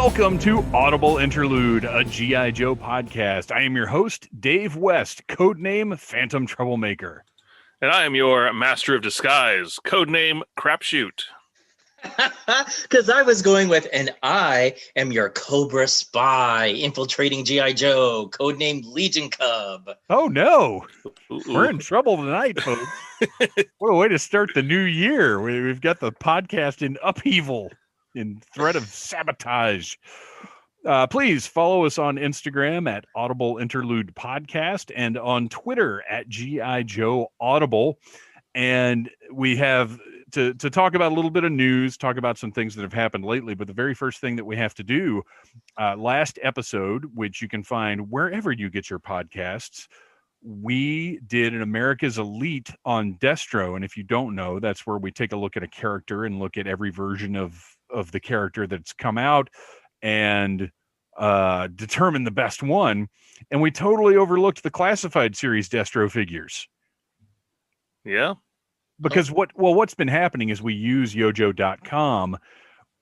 Welcome to Audible Interlude, a G.I. Joe podcast. I am your host, Dave West, codename Phantom Troublemaker. And I am your master of disguise, codename Crapshoot. Because I was going with, and I am your Cobra spy infiltrating G.I. Joe, codenamed Legion Cub. Oh no, Ooh. We're in trouble tonight, folks. What a way to start the new year. We've got the podcast in upheaval, in threat of sabotage. Please follow us on Instagram at Audible Interlude Podcast and on Twitter at G.I. Joe Audible. And we have to talk about a little bit of news, talk about some things that have happened lately. But the very first thing that we have to do, last episode, which you can find wherever you get your podcasts, we did an America's Elite on Destro. And if you don't know, that's where we take a look at a character and look at every version of the character that's come out and determine the best one. And we totally overlooked the classified series Destro figures. Yeah. Because what's been happening is we use yojo.com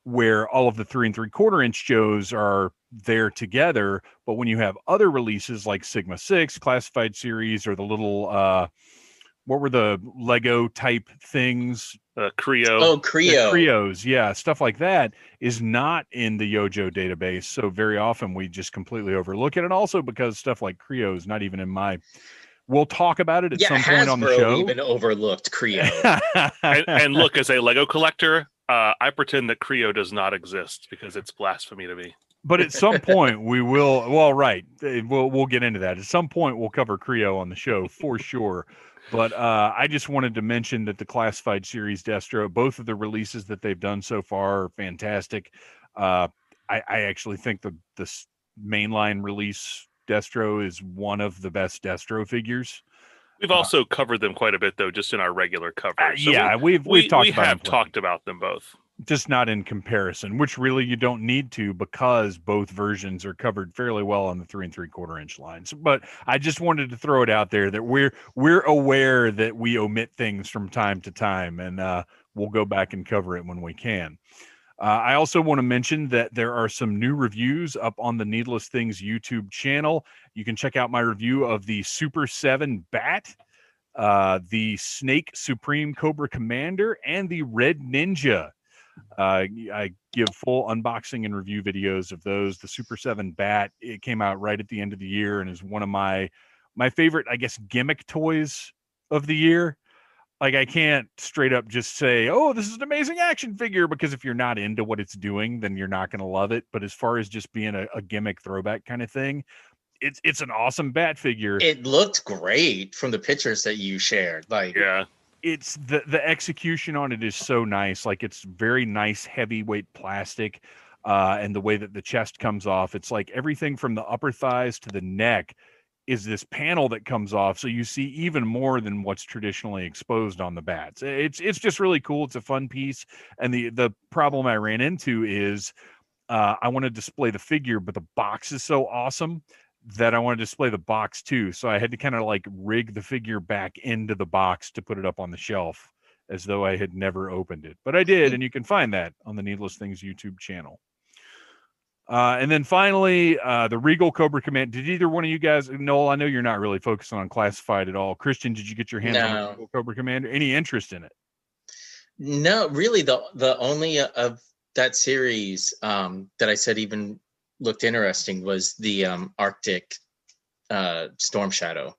where all of the 3 3/4 inch Joes are there together. But when you have other releases like Sigma 6, classified series, or the little, what were the Lego type things? Creo. Oh, Creo. Creos, yeah, stuff like that is not in the Yojo database. So very often we just completely overlook it. And also because stuff like Creo is not even in my... We'll talk about it at some point on the show. Even overlooked Creo. and look, as a Lego collector, I pretend that Creo does not exist because it's blasphemy to me. But at some point we will. Well, right, we'll get into that. At some point we'll cover Creo on the show for sure. But I just wanted to mention that the classified series Destro, both of the releases that they've done so far are fantastic. I actually think the mainline release Destro is one of the best Destro figures. We've also covered them quite a bit, though, just in our regular coverage. So we've talked about them both, just not in comparison, which really you don't need to because both versions are covered fairly well on the 3 3/4 inch lines. But I just wanted to throw it out there that we're aware that we omit things from time to time, and we'll go back and cover it when we can. I also want to mention that there are some new reviews up on the Needless Things YouTube channel. You can check out my review of the Super 7 Bat, the Snake Supreme Cobra Commander, and the Red Ninja. I give full unboxing and review videos of those. The Super 7 Bat, it came out right at the end of the year and is one of my favorite, I guess, gimmick toys of the year. Like, I can't straight up just say, oh, this is an amazing action figure, because if you're not into what it's doing, then you're not going to love it. But as far as just being a gimmick throwback kind of thing, it's an awesome Bat figure. It looked great from the pictures that you shared. Like, yeah, it's the execution on it is so nice. Like, it's very nice, heavyweight plastic, and the way that the chest comes off, it's like everything from the upper thighs to the neck is this panel that comes off, so you see even more than what's traditionally exposed on the Bats. It's just really cool. It's a fun piece, and the problem I ran into is I want to display the figure, but the box is so awesome that I want to display the box too. So I had to kind of like rig the figure back into the box to put it up on the shelf as though I had never opened it. But I did, and you can find that on the Needless Things YouTube channel. And then finally, the Regal Cobra Command. Did either one of you guys, Noel, I know you're not really focusing on classified at all. Christian, did you get your hands on the Regal Cobra Commander? Any interest in it? No, really. The only of that series that I said even looked interesting was the Arctic Storm Shadow.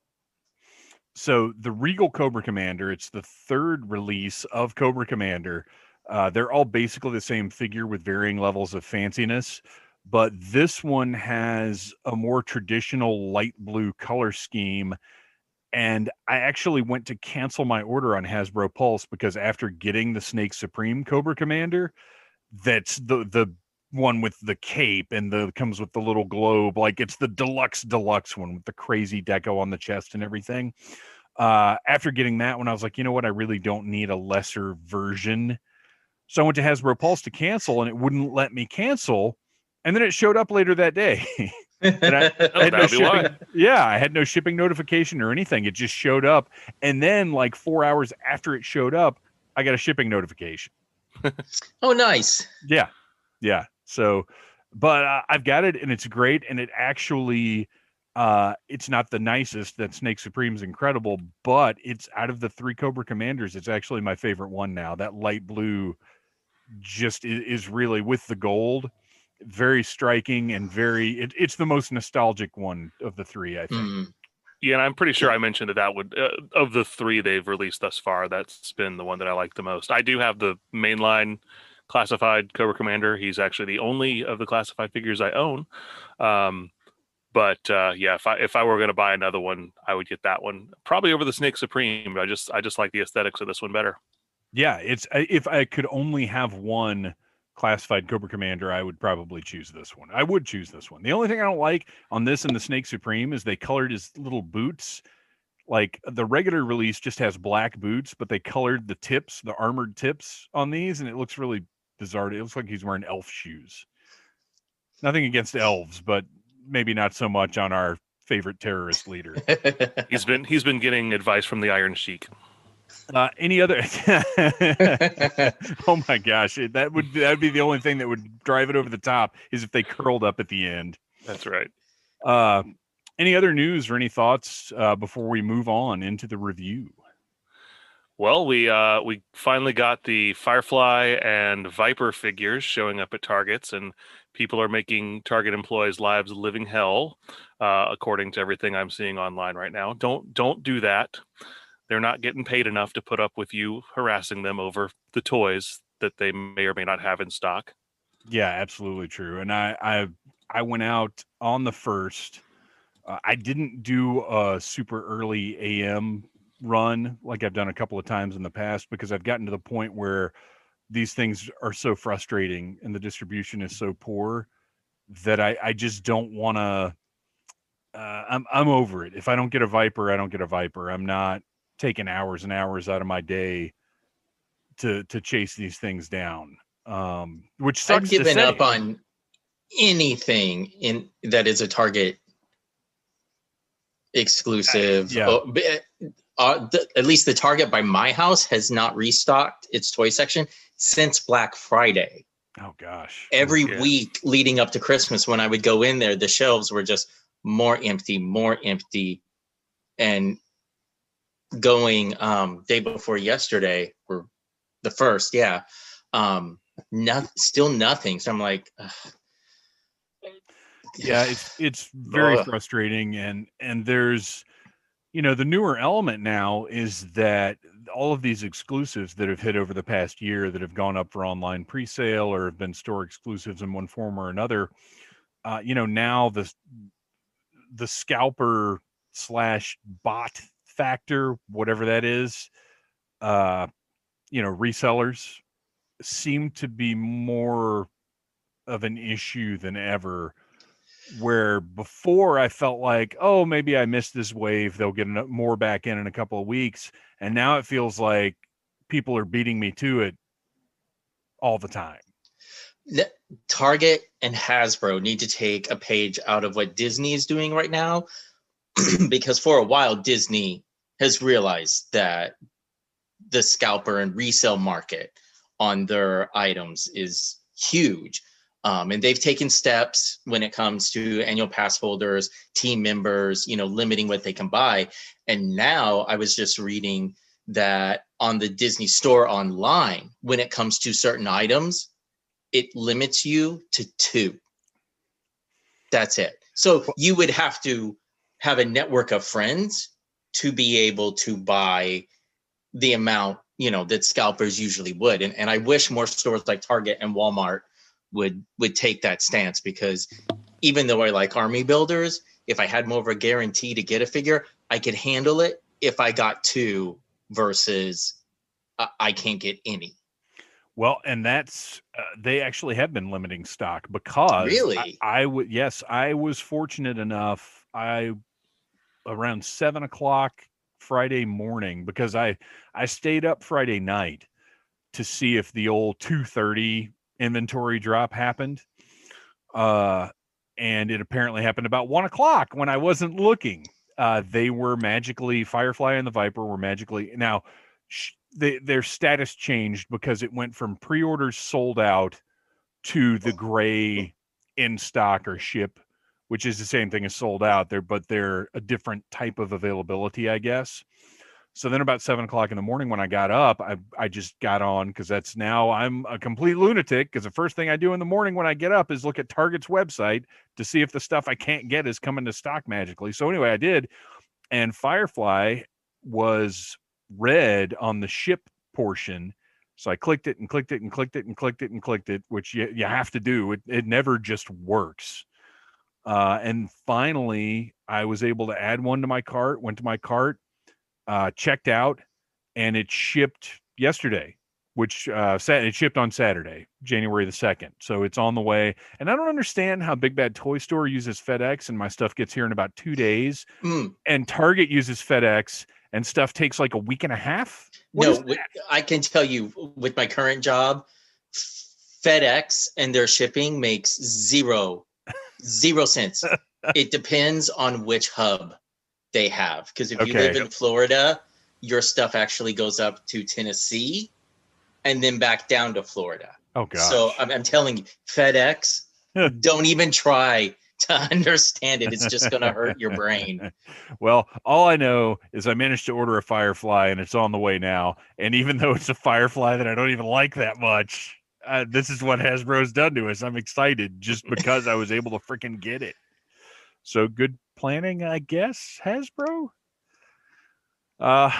So the Regal Cobra Commander, it's the third release of Cobra Commander. They're all basically the same figure with varying levels of fanciness. But this one has a more traditional light blue color scheme. And I actually went to cancel my order on Hasbro Pulse because after getting the Snake Supreme Cobra Commander, that's the one with the cape and comes with the little globe. Like, it's the deluxe one with the crazy deco on the chest and everything. After getting that one, I was like, you know what? I really don't need a lesser version. So I went to Hasbro Pulse to cancel, and it wouldn't let me cancel. And then it showed up later that day. And I had no shipping, I had no shipping notification or anything. It just showed up. And then like 4 hours after it showed up, I got a shipping notification. Oh, nice. Yeah. So but I've got it and it's great. And it actually, it's not the nicest. That Snake Supreme's incredible, but it's out of the 3 Cobra Commanders. It's actually my favorite one now. That light blue just is really, with the gold, very striking and it's the most nostalgic one of the 3, I think. Mm. Yeah, and I'm pretty sure I mentioned that would, of the 3 they've released thus far, that's been the one that I like the most. I do have the mainline classified Cobra Commander. He's actually the only of the classified figures I own. But yeah, if I were going to buy another one, I would get that one probably over the Snake Supreme. I just like the aesthetics of this one better. Yeah, it's, if I could only have one classified Cobra Commander, I would probably choose this one. I would choose this one. The only thing I don't like on this and the Snake Supreme is they colored his little boots. Like, the regular release just has black boots, but they colored the tips, the armored tips on these, and it looks really bizarre. It looks like he's wearing elf shoes. Nothing against elves, but maybe not so much on our favorite terrorist leader. He's been getting advice from the Iron Sheik. Any other? Oh my gosh, that would be the only thing that would drive it over the top, is if they curled up at the end. That's right. Any other news or any thoughts before we move on into the review? Well, we finally got the Firefly and Viper figures showing up at Targets, and people are making Target employees' lives a living hell, according to everything I'm seeing online right now. Don't do that. They're not getting paid enough to put up with you harassing them over the toys that they may or may not have in stock. Yeah, absolutely true. And I went out on the 1st. I didn't do a super early AM run like I've done a couple of times in the past, because I've gotten to the point where these things are so frustrating and the distribution is so poor that I just don't want to. I'm over it. If I don't get a Viper, I don't get a Viper. I'm not taking hours and hours out of my day to chase these things down. Which sucks. I've given to say. up on anything in that is a Target exclusive. Yeah. At least the Target by my house has not restocked its toy section since Black Friday. Oh gosh. Every week leading up to Christmas, when I would go in there, the shelves were just more empty, and going day before yesterday, or the 1st, still nothing. So I'm like, yeah, it's very frustrating. And there's, the newer element now is that all of these exclusives that have hit over the past year, that have gone up for online pre-sale or have been store exclusives in one form or another, now the scalper / bot factor, whatever that is, resellers seem to be more of an issue than ever. Where before I felt like, oh, maybe I missed this wave, they'll get more back in a couple of weeks, and now it feels like people are beating me to it all the time. Target and Hasbro need to take a page out of what Disney is doing right now, because for a while Disney has realized that the scalper and resale market on their items is huge. And they've taken steps when it comes to annual pass holders, team members, limiting what they can buy. And now I was just reading that on the Disney store online, when it comes to certain items, it limits you to 2. That's it. So you would have to have a network of friends to be able to buy the amount, that scalpers usually would. And I wish more stores like Target and Walmart would take that stance, because even though I like army builders, if I had more of a guarantee to get a figure, I could handle it if I got 2 versus I can't get any. Well, and that's they actually have been limiting stock, because really I was fortunate enough, around 7:00 Friday morning, because I stayed up Friday night to see if the old 2:30 inventory drop happened, and it apparently happened about 1:00 when I wasn't looking. They were magically, Firefly and the Viper were magically, now their status changed because it went from pre-orders sold out to the gray in stock or ship, which is the same thing as sold out there, but they're a different type of availability, I guess. So then about 7:00 in the morning when I got up, I just got on, because that's now I'm a complete lunatic, because the first thing I do in the morning when I get up is look at Target's website to see if the stuff I can't get is coming to stock magically. So anyway, I did, and Firefly was red on the ship portion. So I clicked it and clicked it and clicked it and clicked it and clicked it, which you have to do. It never just works. And finally, I was able to add one to my cart, went to my cart, checked out, and it shipped yesterday, which it shipped on Saturday, January the 2nd. So it's on the way. And I don't understand how Big Bad Toy Store uses FedEx and my stuff gets here in about 2 days. And Target uses FedEx and stuff takes like a week and a half. I can tell you with my current job, FedEx and their shipping makes zero cents. It depends on which hub they have, because if you live in Florida, your stuff actually goes up to Tennessee and then back down to Florida. Oh gosh. So I'm telling you, FedEx, don't even try to understand it. It's just going to hurt your brain. Well, all I know is I managed to order a Firefly and it's on the way now. And even though it's a Firefly that I don't even like that much, this is what Hasbro's done to us. I'm excited just because I was able to freaking get it. So good planning, I guess, Hasbro. All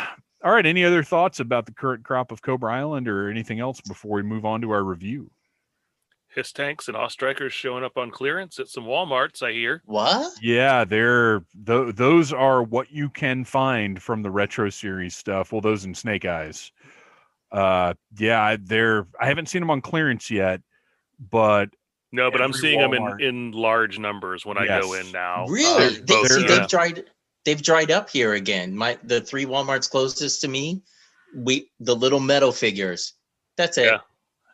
right. Any other thoughts about the current crop of Cobra Island or anything else before we move on to our review? Hiss tanks and Ostrikers showing up on clearance at some Walmarts, I hear. What? Yeah, those are what you can find from the Retro Series stuff. Well, those and Snake Eyes. I haven't seen them on clearance yet, but no, but I'm seeing Walmart, them in large numbers when I go in now. Really? They've dried up here again. The 3 Walmarts closest to me, the little metal figures. That's it. Yeah.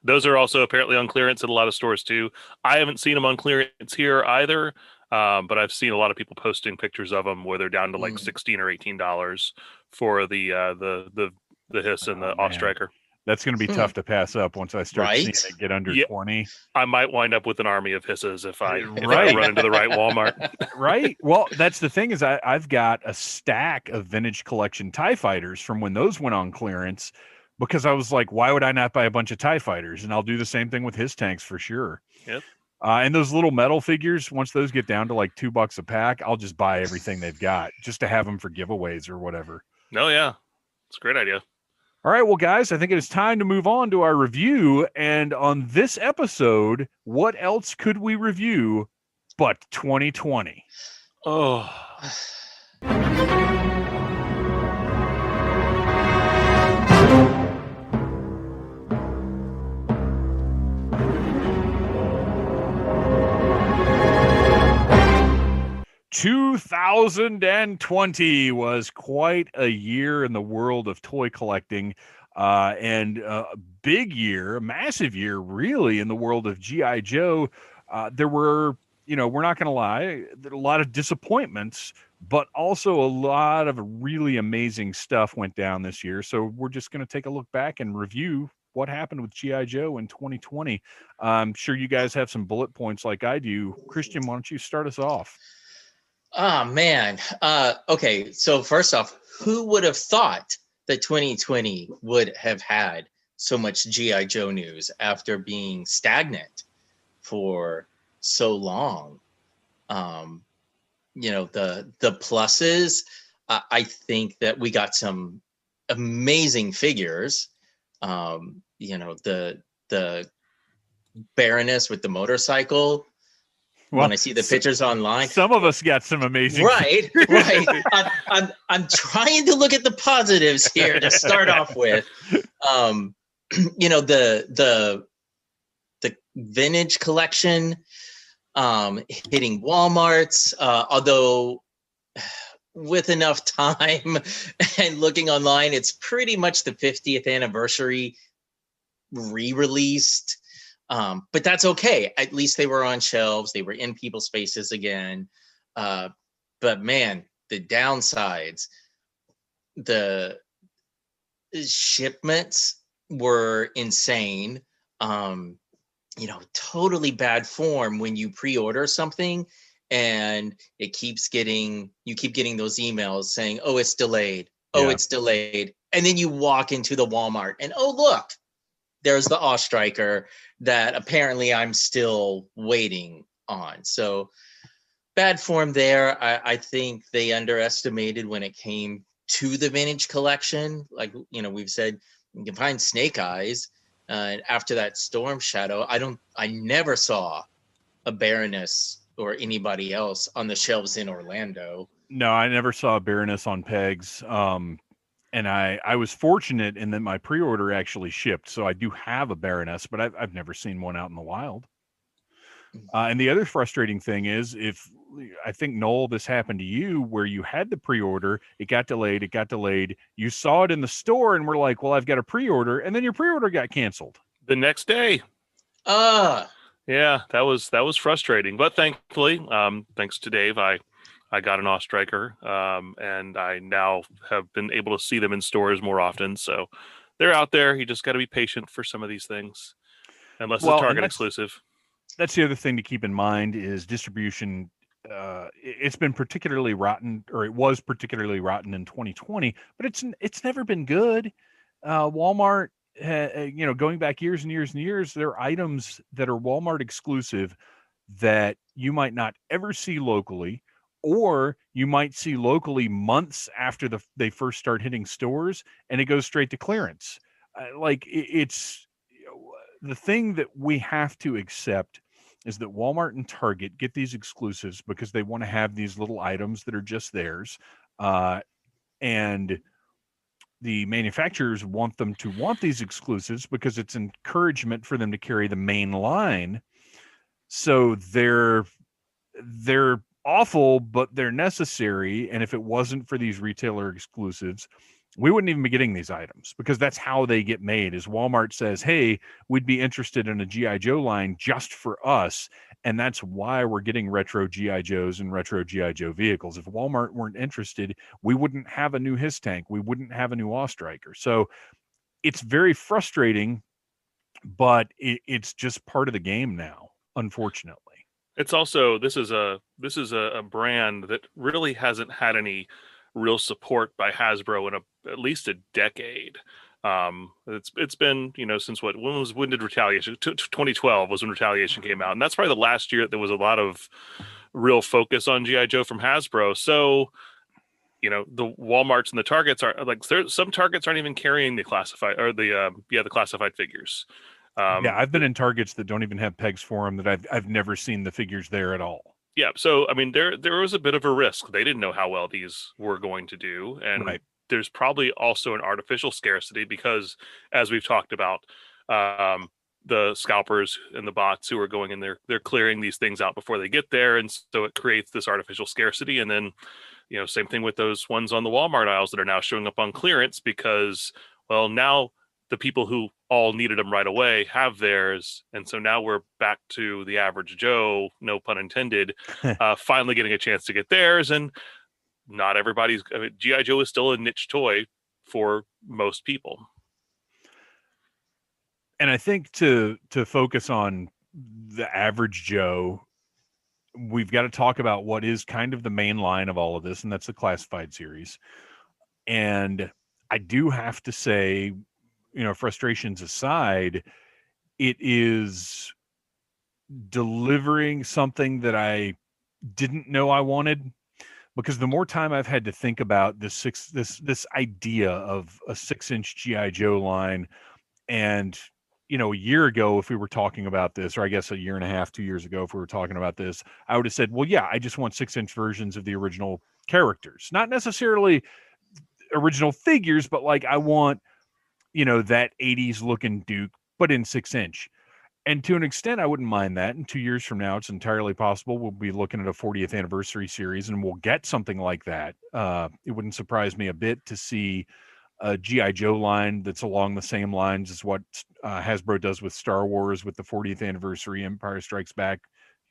Those are also apparently on clearance at a lot of stores too. I haven't seen them on clearance here either, but I've seen a lot of people posting pictures of them where they're down to like $16 or $18 for the Hiss and the Ostriker. That's going to be tough to pass up once I start seeing it get under 20. I might wind up with an army of Hisses if I run into the right Walmart. Right. Well, that's the thing is I've got a stack of vintage collection TIE fighters from when those went on clearance, because I was like, why would I not buy a bunch of TIE fighters? And I'll do the same thing with his tanks for sure. Yep. And those little metal figures, once those get down to like $2 a pack, I'll just buy everything they've got just to have them for giveaways or whatever. No, yeah. It's a great idea. All right, well, guys, I think it is time to move on to our review. And on this episode, what else could we review but 2020? Oh. 2020 was quite a year in the world of toy collecting, and a big year, a massive year, really, in the world of G.I. Joe. There were, we're not going to lie, a lot of disappointments, but also a lot of really amazing stuff went down this year. So we're just going to take a look back and review what happened with G.I. Joe in 2020. I'm sure you guys have some bullet points like I do. Christian, why don't you start us off? Oh, man. Okay, so first off, who would have thought that 2020 would have had so much G.I. Joe news after being stagnant for so long? The pluses, I think that we got some amazing figures. The Baroness with the motorcycle. Well, when I see the pictures online, some of us got some amazing. Right. I'm trying to look at the positives here to start off with. The vintage collection hitting Walmarts, although with enough time and looking online, it's pretty much the 50th anniversary re-released. But that's okay. At least they were on shelves. They were in people's faces again. But man, the downsides, the shipments were insane. totally bad form when you pre-order something and you keep getting those emails saying, oh, it's delayed. Oh, Yeah. it's delayed. And then you walk into the Walmart and, oh, look, there's the Ostriker that apparently I'm still waiting on. So bad form there. I think they underestimated when it came to the vintage collection. Like, we've said, you can find Snake Eyes. After that Storm Shadow, I never saw a Baroness or anybody else on the shelves in Orlando. No, I never saw a Baroness on pegs. And I was fortunate in that my pre-order actually shipped, so I do have a Baroness, but I've never seen one out in the wild. And the other frustrating thing is, I think, Noel, this happened to you where you had the pre-order, it got delayed, you saw it in the store and were like, well, I've got a pre-order, and then your pre-order got canceled The next day. Yeah, that was frustrating. But thankfully, thanks to Dave, I got an Ostriker, and I now have been able to see them in stores more often. So they're out there. You just got to be patient for some of these things, unless it's a Target exclusive. That's the other thing to keep in mind is distribution. It's been particularly rotten, or it was particularly rotten in 2020, but it's never been good. Walmart, going back years and years and years, there are items that are Walmart exclusive that you might not ever see locally, or you might see locally months after they first start hitting stores, and it goes straight to clearance. It's the thing that we have to accept is that Walmart and Target get these exclusives because they want to have these little items that are just theirs. And the manufacturers want them to want these exclusives because it's encouragement for them to carry the main line. So they're awful, but they're necessary. And if it wasn't for these retailer exclusives, we wouldn't even be getting these items, because that's how they get made. Is Walmart says, hey, we'd be interested in a G.I. Joe line just for us. And that's why we're getting retro G.I. Joes and retro G.I. Joe vehicles. If Walmart weren't interested, we wouldn't have a new His Tank. We wouldn't have a new Ostriker. So it's very frustrating, but it's just part of the game now, unfortunately. It's also, this is a brand that really hasn't had any real support by Hasbro in at least a decade. It's been, since when did Retaliation? 2012 was when Retaliation came out, and that's probably the last year that there was a lot of real focus on G.I. Joe from Hasbro. So, the Walmarts and the Targets are like, some Targets aren't even carrying the classified, or the classified figures. I've been in Targets that don't even have pegs for them, that I've never seen the figures there at all. Yeah, so I mean, there was a bit of a risk. They didn't know how well these were going to do, and right. There's probably also an artificial scarcity because, as we've talked about, the scalpers and the bots who are going in there, they're clearing these things out before they get there, and so it creates this artificial scarcity. And then, same thing with those ones on the Walmart aisles that are now showing up on clearance because, well, now the people who all needed them right away have theirs. And so now we're back to the average Joe, no pun intended, finally getting a chance to get theirs. And not everybody's, G.I. Joe is still a niche toy for most people. And I think to focus on the average Joe, we've got to talk about what is kind of the main line of all of this, and that's the classified series. And I do have to say, frustrations aside, it is delivering something that I didn't know I wanted, because the more time I've had to think about this idea of a 6-inch G.I. Joe line, and a year ago, if we were talking about this, or I guess a year and a half, 2 years ago, if we were talking about this, I would have said, well, yeah, I just want 6-inch versions of the original characters, not necessarily original figures, but like I want that 80s looking Duke, but in 6-inch. And to an extent, I wouldn't mind that. And 2 years from now, it's entirely possible we'll be looking at a 40th anniversary series and we'll get something like that. It wouldn't surprise me a bit to see a G.I. Joe line that's along the same lines as what Hasbro does with Star Wars, with the 40th anniversary Empire Strikes Back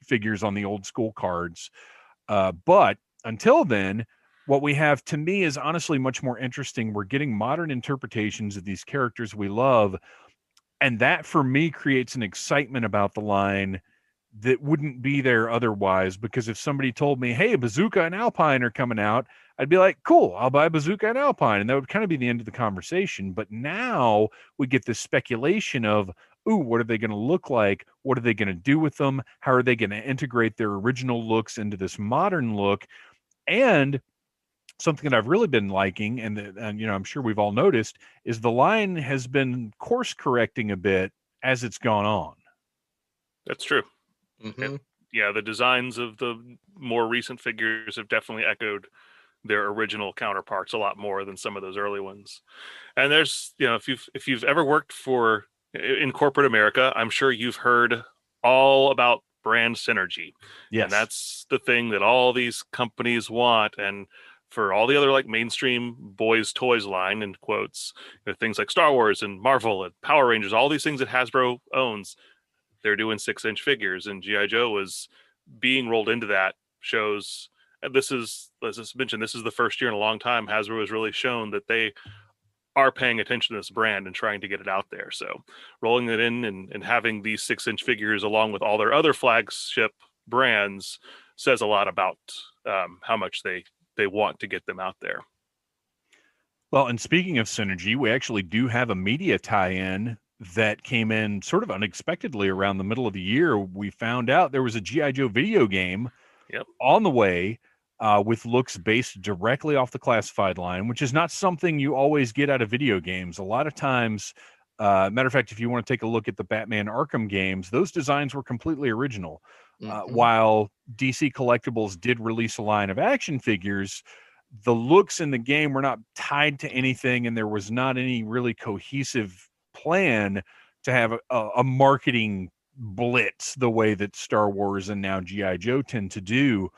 figures on the old school cards. But until then, what we have, to me, is honestly much more interesting. We're getting modern interpretations of these characters we love, And that for me creates an excitement about the line that wouldn't be there otherwise, because if somebody told me, hey, Bazooka and Alpine are coming out, I'd be like, cool, I'll buy Bazooka and Alpine. And that would kind of be the end of the conversation. But now we get this speculation of, ooh, what are they going to look like? What are they going to do with them? How are they going to integrate their original looks into this modern look? And something that I've really been liking, and I'm sure we've all noticed, is the line has been course correcting a bit as it's gone on. That's true. Mm-hmm. Yeah, the designs of the more recent figures have definitely echoed their original counterparts a lot more than some of those early ones. And there's, if you've ever worked in corporate America, I'm sure you've heard all about brand synergy. Yes. And that's the thing that all these companies want. And for all the other like mainstream boys toys line in quotes, things like Star Wars and Marvel and Power Rangers, all these things that Hasbro owns, they're doing 6-inch figures, and G.I. Joe was being rolled into that. Shows, and this is, as I mentioned, this is the first year in a long time Hasbro has really shown that they are paying attention to this brand and trying to get it out there. So rolling it in and having these 6-inch figures along with all their other flagship brands says a lot about how much they want to get them out there. Well, and speaking of synergy, we actually do have a media tie-in that came in sort of unexpectedly around the middle of the year. We found out there was a G.I. Joe video game on the way with looks based directly off the classified line, which is not something you always get out of video games. A lot of times, matter of fact, if you want to take a look at the Batman Arkham games, those designs were completely original. While DC Collectibles did release a line of action figures, the looks in the game were not tied to anything, and there was not any really cohesive plan to have a marketing blitz the way that Star Wars and now G.I. Joe tend to do.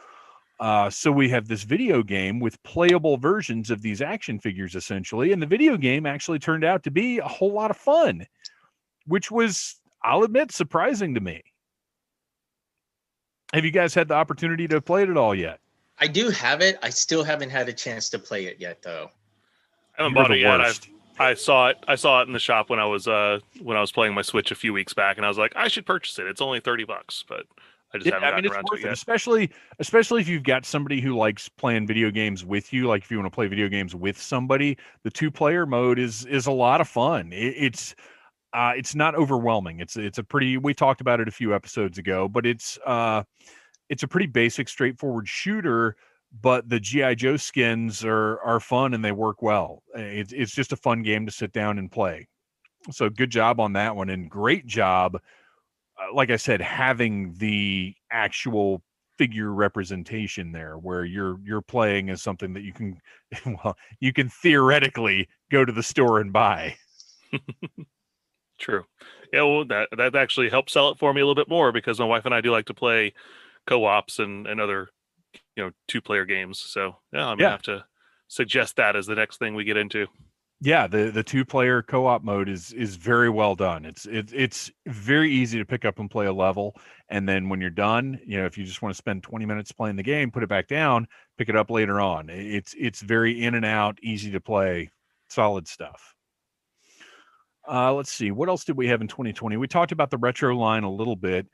So we have this video game with playable versions of these action figures, essentially, and the video game actually turned out to be a whole lot of fun, which was, I'll admit, surprising to me. Have you guys had the opportunity to play it at all yet? I do have it. I still haven't had a chance to play it yet, though. I haven't bought it yet. I saw it in the shop when I was playing my Switch a few weeks back, and I was like, I should purchase it. It's only $30, but I just haven't gotten around to it yet. Especially if you've got somebody who likes playing video games with you. Like if you want to play video games with somebody, the 2-player mode is a lot of fun. It's not overwhelming. It's a pretty. We talked about it a few episodes ago, but it's a pretty basic, straightforward shooter. But the G.I. Joe skins are fun and they work well. It's just a fun game to sit down and play. So good job on that one, and great job, like I said, having the actual figure representation there, where you're playing as something that you can theoretically go to the store and buy. True. Yeah, well, that actually helped sell it for me a little bit more, because my wife and I do like to play co-ops and other 2-player games. So yeah, I'm gonna have to suggest that as the next thing we get into. Yeah, the 2-player co-op mode is very well done. It's very easy to pick up and play a level, and then when you're done, if you just want to spend 20 minutes playing the game, put it back down, pick it up later on. It's very in and out, easy to play, solid stuff. Let's see, what else did we have in 2020? We talked about the retro line a little bit.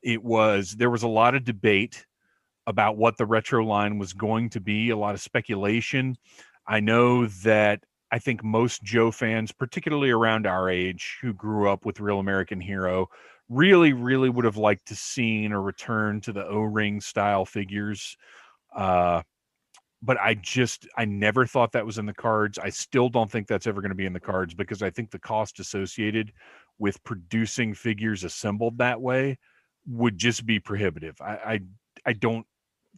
There was a lot of debate about what the retro line was going to be, a lot of speculation. I know that I think most Joe fans, particularly around our age, who grew up with Real American Hero, really, really would have liked to seen a return to the O-ring style figures. But I never thought that was in the cards. I still don't think that's ever going to be in the cards, because I think the cost associated with producing figures assembled that way would just be prohibitive. I don't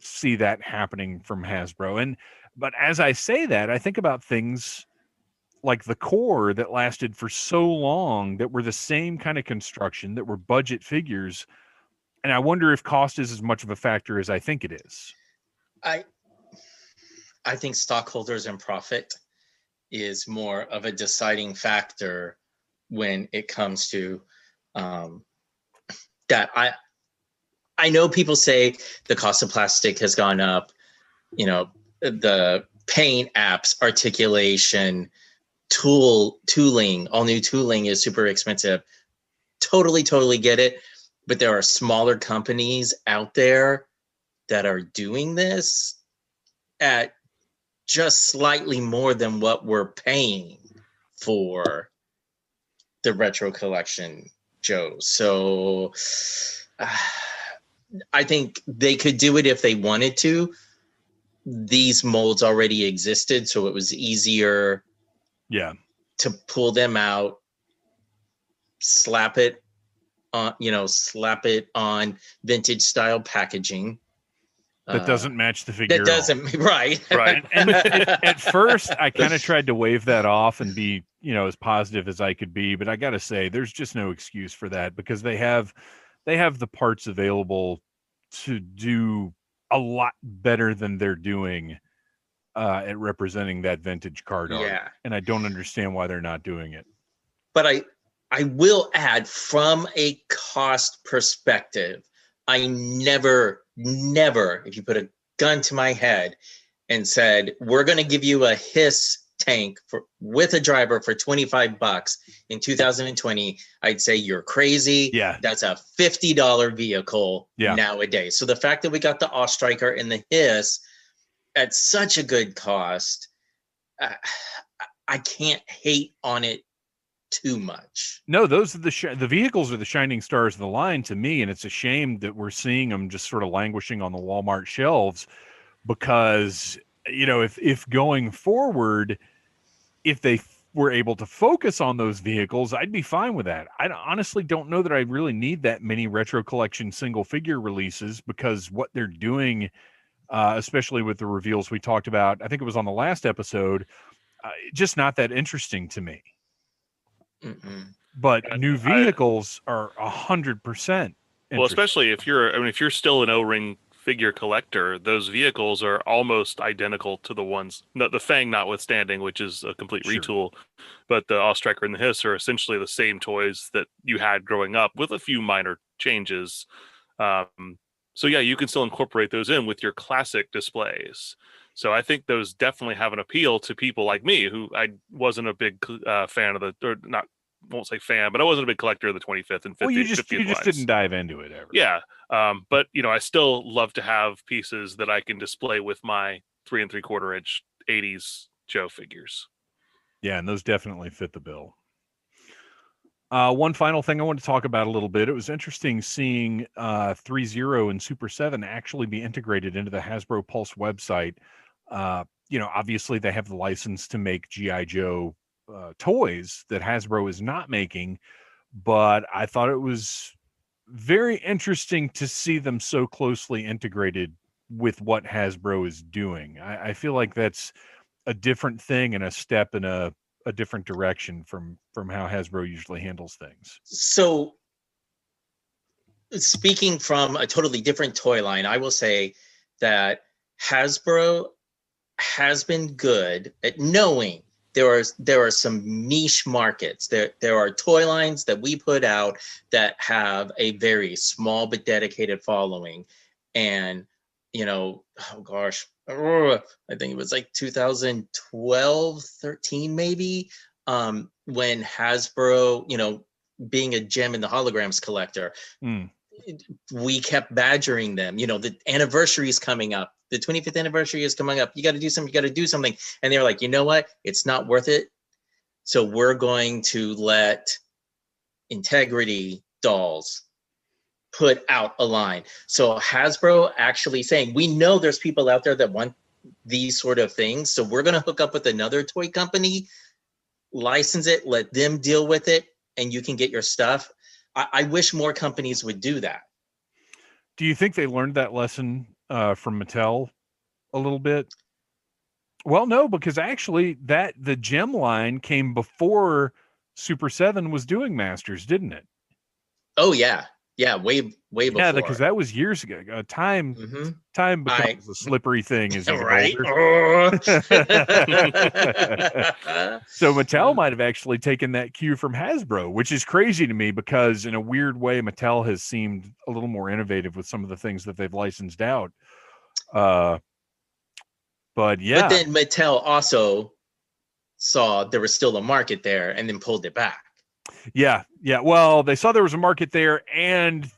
see that happening from Hasbro. But as I say that, I think about things like the core that lasted for so long, that were the same kind of construction, that were budget figures. And I wonder if cost is as much of a factor as I think it is. I think stockholders and profit is more of a deciding factor when it comes to that. I know people say the cost of plastic has gone up, the paint apps, articulation, tooling, all new tooling is super expensive. totally get it. But there are smaller companies out there that are doing this at just slightly more than what we're paying for the retro collection, Joe. So I think they could do it if they wanted to. These molds already existed, so it was easier to pull them out, slap it on vintage style packaging. That doesn't match the figure. That doesn't, right. And at first, I kind of tried to wave that off and be, as positive as I could be. But I got to say, there's just no excuse for that, because they have the parts available to do a lot better than they're doing at representing that vintage card art. And I don't understand why they're not doing it. But I will add, from a cost perspective, I never, if you put a gun to my head and said, we're going to give you a HISS tank with a driver for $25 in 2020, I'd say you're crazy. Yeah. That's a $50 vehicle nowadays. So the fact that we got the Ostriker and the HISS at such a good cost, I can't hate on it too much. No, those are the vehicles are the shining stars of the line to me, and it's a shame that we're seeing them just sort of languishing on the Walmart shelves, because if going forward, if they were able to focus on those vehicles, I'd be fine with that. I honestly don't know that I really need that many retro collection single figure releases, because what they're doing, especially with the reveals we talked about, I think it was on the last episode, just not that interesting to me. But new vehicles are 100%. Well, especially if you're still an O-ring figure collector, those vehicles are almost identical to the ones, the Fang notwithstanding, which is a complete retool, but the Ostriker and the Hiss are essentially the same toys that you had growing up, with a few minor changes. So yeah, you can still incorporate those in with your classic displays. So I think those definitely have an appeal to people like me, who I wasn't a big fan of won't say fan, but I wasn't a big collector of the 25th and 50th. Well, you just lines. didn't dive into it ever. Yeah. But I still love to have pieces that I can display with my 3 3/4 inch 80s Joe figures. Yeah. And those definitely fit the bill. One final thing I want to talk about a little bit. It was interesting seeing 3.0 and Super 7 actually be integrated into the Hasbro Pulse website. Obviously they have the license to make G.I. Joe toys that Hasbro is not making, but I thought it was very interesting to see them so closely integrated with what Hasbro is doing. I feel like that's a different thing and a step in a different direction from how Hasbro usually handles things. So speaking from a totally different toy line, I will say that Hasbro has been good at knowing there are some niche markets. There are toy lines that we put out that have a very small but dedicated following. And, oh gosh, I think it was like 2012, 13 maybe, when Hasbro, being a gem in the holograms collector, we kept badgering them. The anniversary is coming up. The 25th anniversary is coming up. You got to do something. And they were like, you know what? It's not worth it. So we're going to let Integrity Dolls put out a line. So Hasbro actually saying, we know there's people out there that want these sort of things. So we're going to hook up with another toy company, license it, let them deal with it, and you can get your stuff. I wish more companies would do that. Do you think they learned that lesson from Mattel a little bit? Well, no, because actually the gem line came before Super 7 was doing Masters, didn't it? Oh yeah. Yeah, way before. Yeah, because that was years ago. Time becomes a slippery thing as you get older. So Mattel might have actually taken that cue from Hasbro, which is crazy to me, because in a weird way, Mattel has seemed a little more innovative with some of the things that they've licensed out. But yeah. But then Mattel also saw there was still a market there and then pulled it back. Yeah. Well, they saw there was a market there, and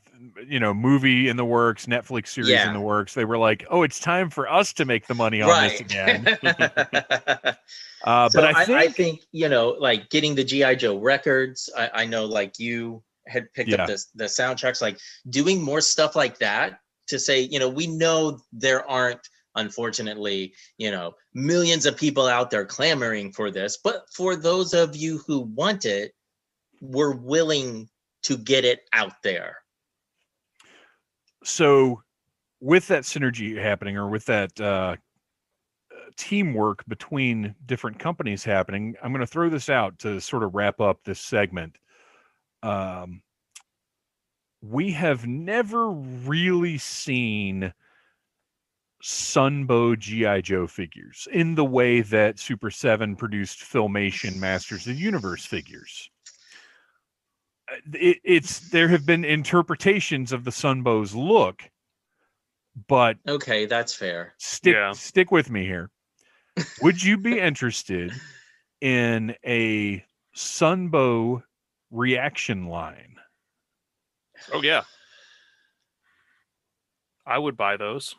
movie in the works, Netflix series in Yeah. the works. They were like, "Oh, it's time for us to make the money on this Right. again." But So I I think, think, like getting the G.I. Joe records, I know like you had picked up yeah, the soundtracks, like doing more stuff like that to say, we know there aren't, unfortunately, millions of people out there clamoring for this, but for those of you who want it, we're willing to get it out there. so with that synergy happening, or with that teamwork between different companies happening, I'm going to throw this out to sort of wrap up this segment. We have never really seen Sunbow G.I. Joe figures in the way that Super 7 produced Filmation Masters of the Universe figures. There have been interpretations of the Sunbow's look, but Okay, that's fair. stick with me here. Would you be interested in a Sunbow reaction line? Oh yeah, I would buy those.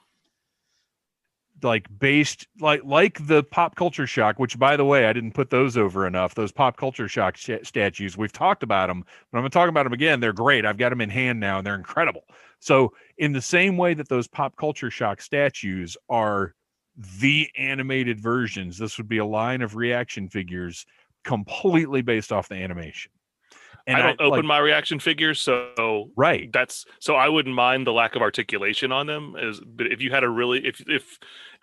Like based like the Pop Culture Shock, which, by the way, I didn't put those over enough. Those Pop Culture Shock statues, we've talked about them, but I'm going to talk about them again. They're great. I've got them in hand now, and they're incredible. So in the same way that those Pop Culture Shock statues are the animated versions, this would be a line of reaction figures completely based off the animation. And I don't open my reaction figures, so right. So I wouldn't mind the lack of articulation on them. But if you had a really,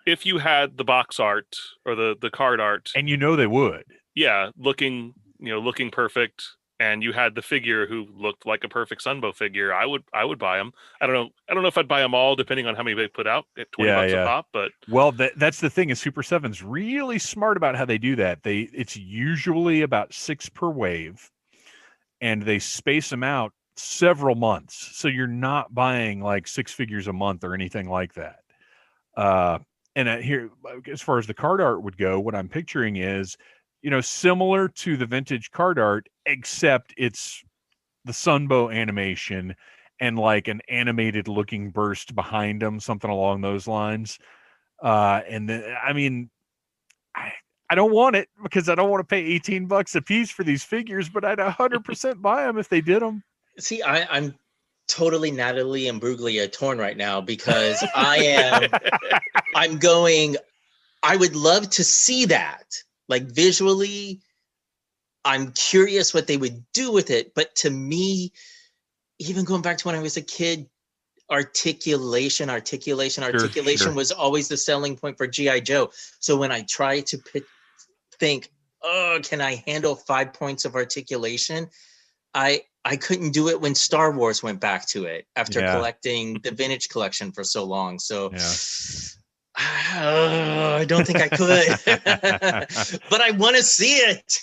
if you had the box art or the card art, and they would, looking perfect, and you had the figure who looked like a perfect Sunbow figure, I would buy them. I don't know if I'd buy them all, depending on how many they put out at $20 a pop. But that's the thing, is Super 7's really smart about how they do that. It's usually about 6 per wave, and they space them out several months, so you're not buying like 6 figures a month or anything like that. And here, as far as the card art would go, what I'm picturing is, similar to the vintage card art, except it's the Sunbow animation and like an animated looking burst behind them, something along those lines. And then, I mean, I don't want it because I don't want to pay $18 a piece for these figures, but I'd 100% buy them if they did them. See, I'm totally Natalie and Bruglia torn right now, because I'm going, I would love to see that. Like visually, I'm curious what they would do with it. But to me, even going back to when I was a kid, articulation Sure. was always the selling point for G.I. Joe. So when I try to think, oh, can I handle 5 points of articulation? I couldn't do it when Star Wars went back to it after collecting the vintage collection for so long. So I don't think I could, but I want to see it.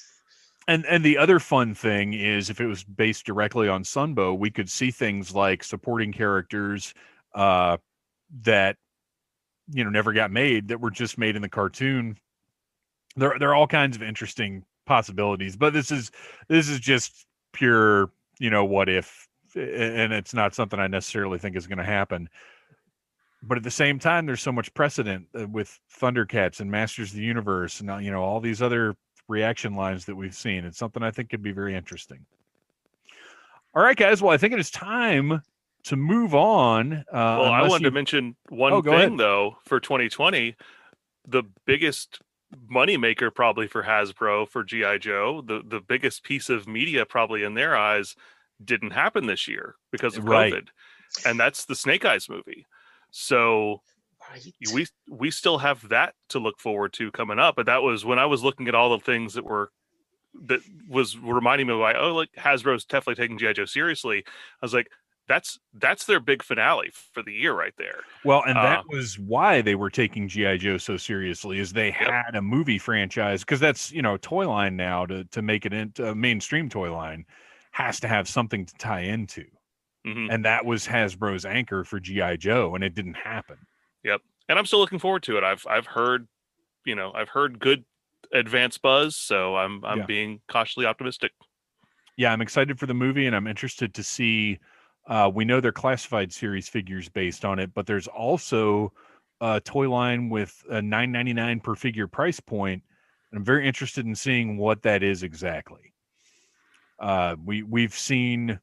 And the other fun thing is, if it was based directly on Sunbow, we could see things like supporting characters that never got made, that were just made in the cartoon. There are all kinds of interesting possibilities, but this is just pure, what if, and it's not something I necessarily think is going to happen. But at the same time, there's so much precedent with Thundercats and Masters of the Universe, and all these other reaction lines that we've seen. It's something I think could be very interesting. All right, guys. Well, I think it is time to move on. Well, I wanted to mention one thing, though, for 2020. The biggest moneymaker probably for Hasbro, for G.I. Joe, the biggest piece of media probably in their eyes, didn't happen this year because of COVID. And that's the Snake Eyes movie. So we still have that to look forward to coming up. But that was when I was looking at all the things that was reminding me, like, oh, like Hasbro's definitely taking G.I. Joe seriously. I was like, that's their big finale for the year right there. Well, and that was why they were taking G.I. Joe so seriously, is they had a movie franchise, because that's, toy line now, to make it into a mainstream toy line has to have something to tie into. Mm-hmm. And that was Hasbro's anchor for G.I. Joe, and it didn't happen. Yep. And I'm still looking forward to it. I've heard good advanced buzz, so I'm being cautiously optimistic. Yeah, I'm excited for the movie, and I'm interested to see. We know they're classified series figures based on it, but there's also a toy line with a $9.99 per figure price point. And I'm very interested in seeing what that is exactly. We've seen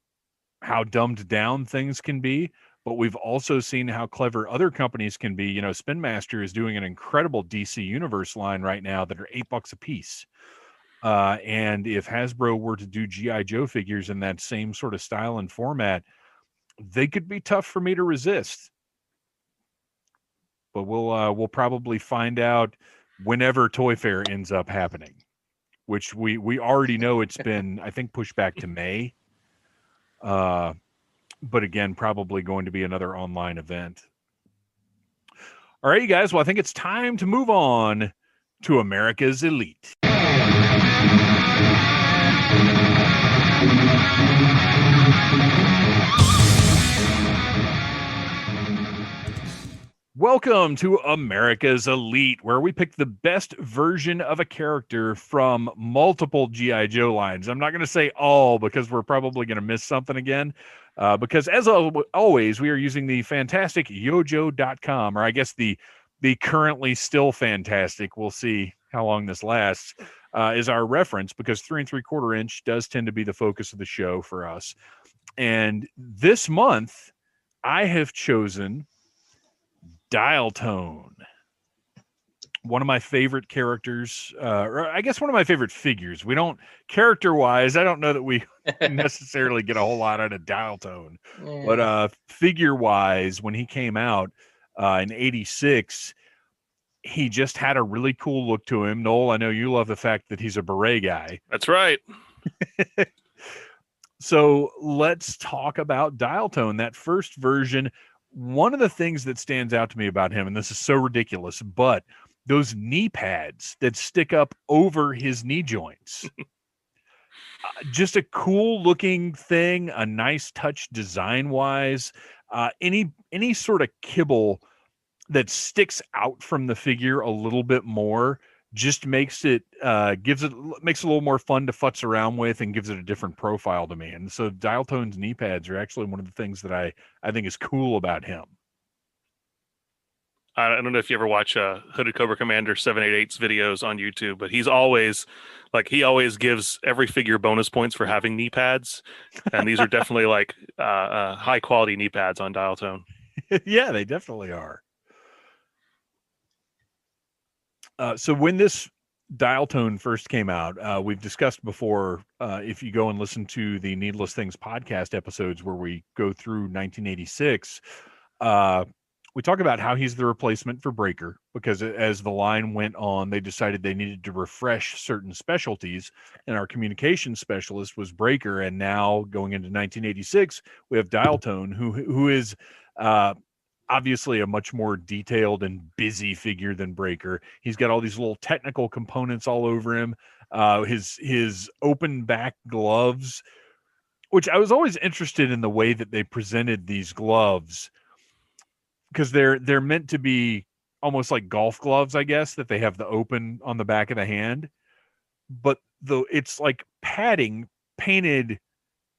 how dumbed down things can be, but we've also seen how clever other companies can be. Spin Master is doing an incredible DC Universe line right now that are $8 a piece. And if Hasbro were to do G.I. Joe figures in that same sort of style and format, they could be tough for me to resist. But we'll probably find out whenever Toy Fair ends up happening, which we already know it's been, I think, pushed back to May. But again, probably going to be another online event. All right, you guys. Well, I think it's time to move on to America's Elite. Welcome to America's Elite, where we pick the best version of a character from multiple G.I. Joe lines. I'm not going to say all because we're probably going to miss something again. Because as always, we are using the fantastic yojo.com, or I guess the currently still fantastic, we'll see how long this lasts, is our reference, because 3 3/4 inch does tend to be the focus of the show for us. And this month, I have chosen Dial Tone, one of my favorite characters, or I guess one of my favorite figures. We don't, character-wise, I don't know that we necessarily get a whole lot out of Dial Tone, but figure-wise, when he came out in '86, he just had a really cool look to him. Noel, I know you love the fact that he's a beret guy. That's right. So let's talk about Dial Tone, that first version. One of the things that stands out to me about him, and this is so ridiculous, but those knee pads that stick up over his knee joints. Just a cool looking thing, a nice touch design wise. Any sort of kibble that sticks out from the figure a little bit more just makes it makes it a little more fun to futz around with and gives it a different profile to me. And so Dial Tone's knee pads are actually one of the things that I think is cool about him. I don't know if you ever watch Hooded Cobra Commander 788's videos on YouTube, but he always gives every figure bonus points for having knee pads, and these are definitely high quality knee pads on Dial Tone. Yeah, they definitely are. So when this Dial Tone first came out, we've discussed before, if you go and listen to the Needless Things podcast episodes where we go through 1986, we talk about how he's the replacement for Breaker, because as the line went on, they decided they needed to refresh certain specialties, and our communication specialist was Breaker. And now going into 1986, we have Dial Tone, who is obviously a much more detailed and busy figure than Breaker. He's got all these little technical components all over him. His open back gloves, which I was always interested in the way that they presented these gloves, because they're meant to be almost like golf gloves, I guess, that they have the open on the back of the hand. But it's like padding painted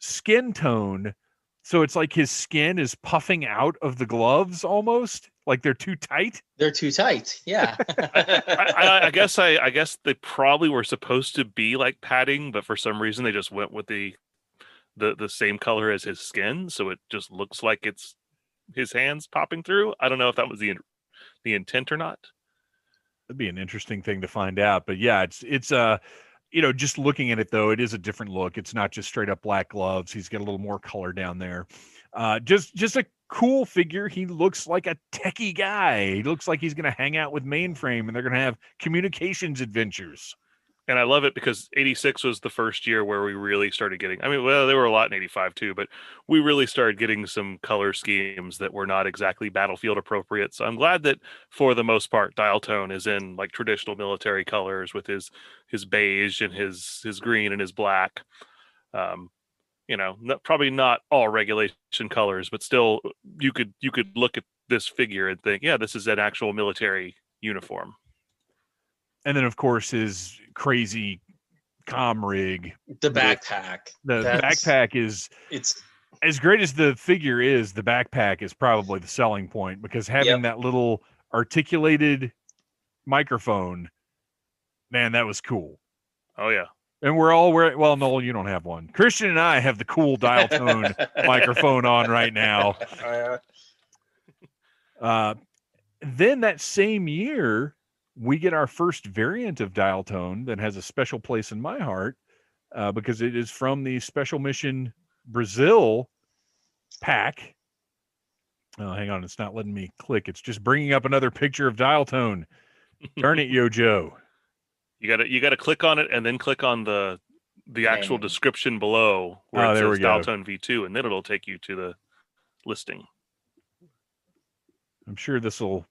skin tone. So it's like his skin is puffing out of the gloves almost, like they're too tight. They're too tight. Yeah. I guess they probably were supposed to be like padding, but for some reason they just went with the same color as his skin, so it just looks like it's his hands popping through. I don't know if that was the intent or not. That'd be an interesting thing to find out. But yeah, it's just looking at it, though, it is a different look. It's not just straight up black gloves. He's got a little more color down there. Just a cool figure. He looks like a techie guy. He looks like he's going to hang out with Mainframe, and they're going to have communications adventures. And I love it because 86 was the first year where we really started getting, there were a lot in 85 too, but we really started getting some color schemes that were not exactly battlefield appropriate. So I'm glad that for the most part, Dial Tone is in like traditional military colors with his beige and his green and his black. Probably not all regulation colors, but still you could look at this figure and think, yeah, this is an actual military uniform. And then, of course, his crazy comm rig. The backpack. The backpack is it's as great as the figure is. The backpack is probably the selling point because having that little articulated microphone, man, that was cool. Oh yeah. And we're all wearing, well, Noel, you don't have one. Christian and I have the cool dial tone microphone on right now. Then that same year, we get our first variant of dial tone that has a special place in my heart because it is from the Special Mission Brazil pack. Oh, hang on. It's not letting me click. It's just bringing up another picture of dial tone. Darn it, Yo Joe. You gotta click on it and then click on the actual description below where it says dial tone V2, and then it'll take you to the listing. I'm sure this will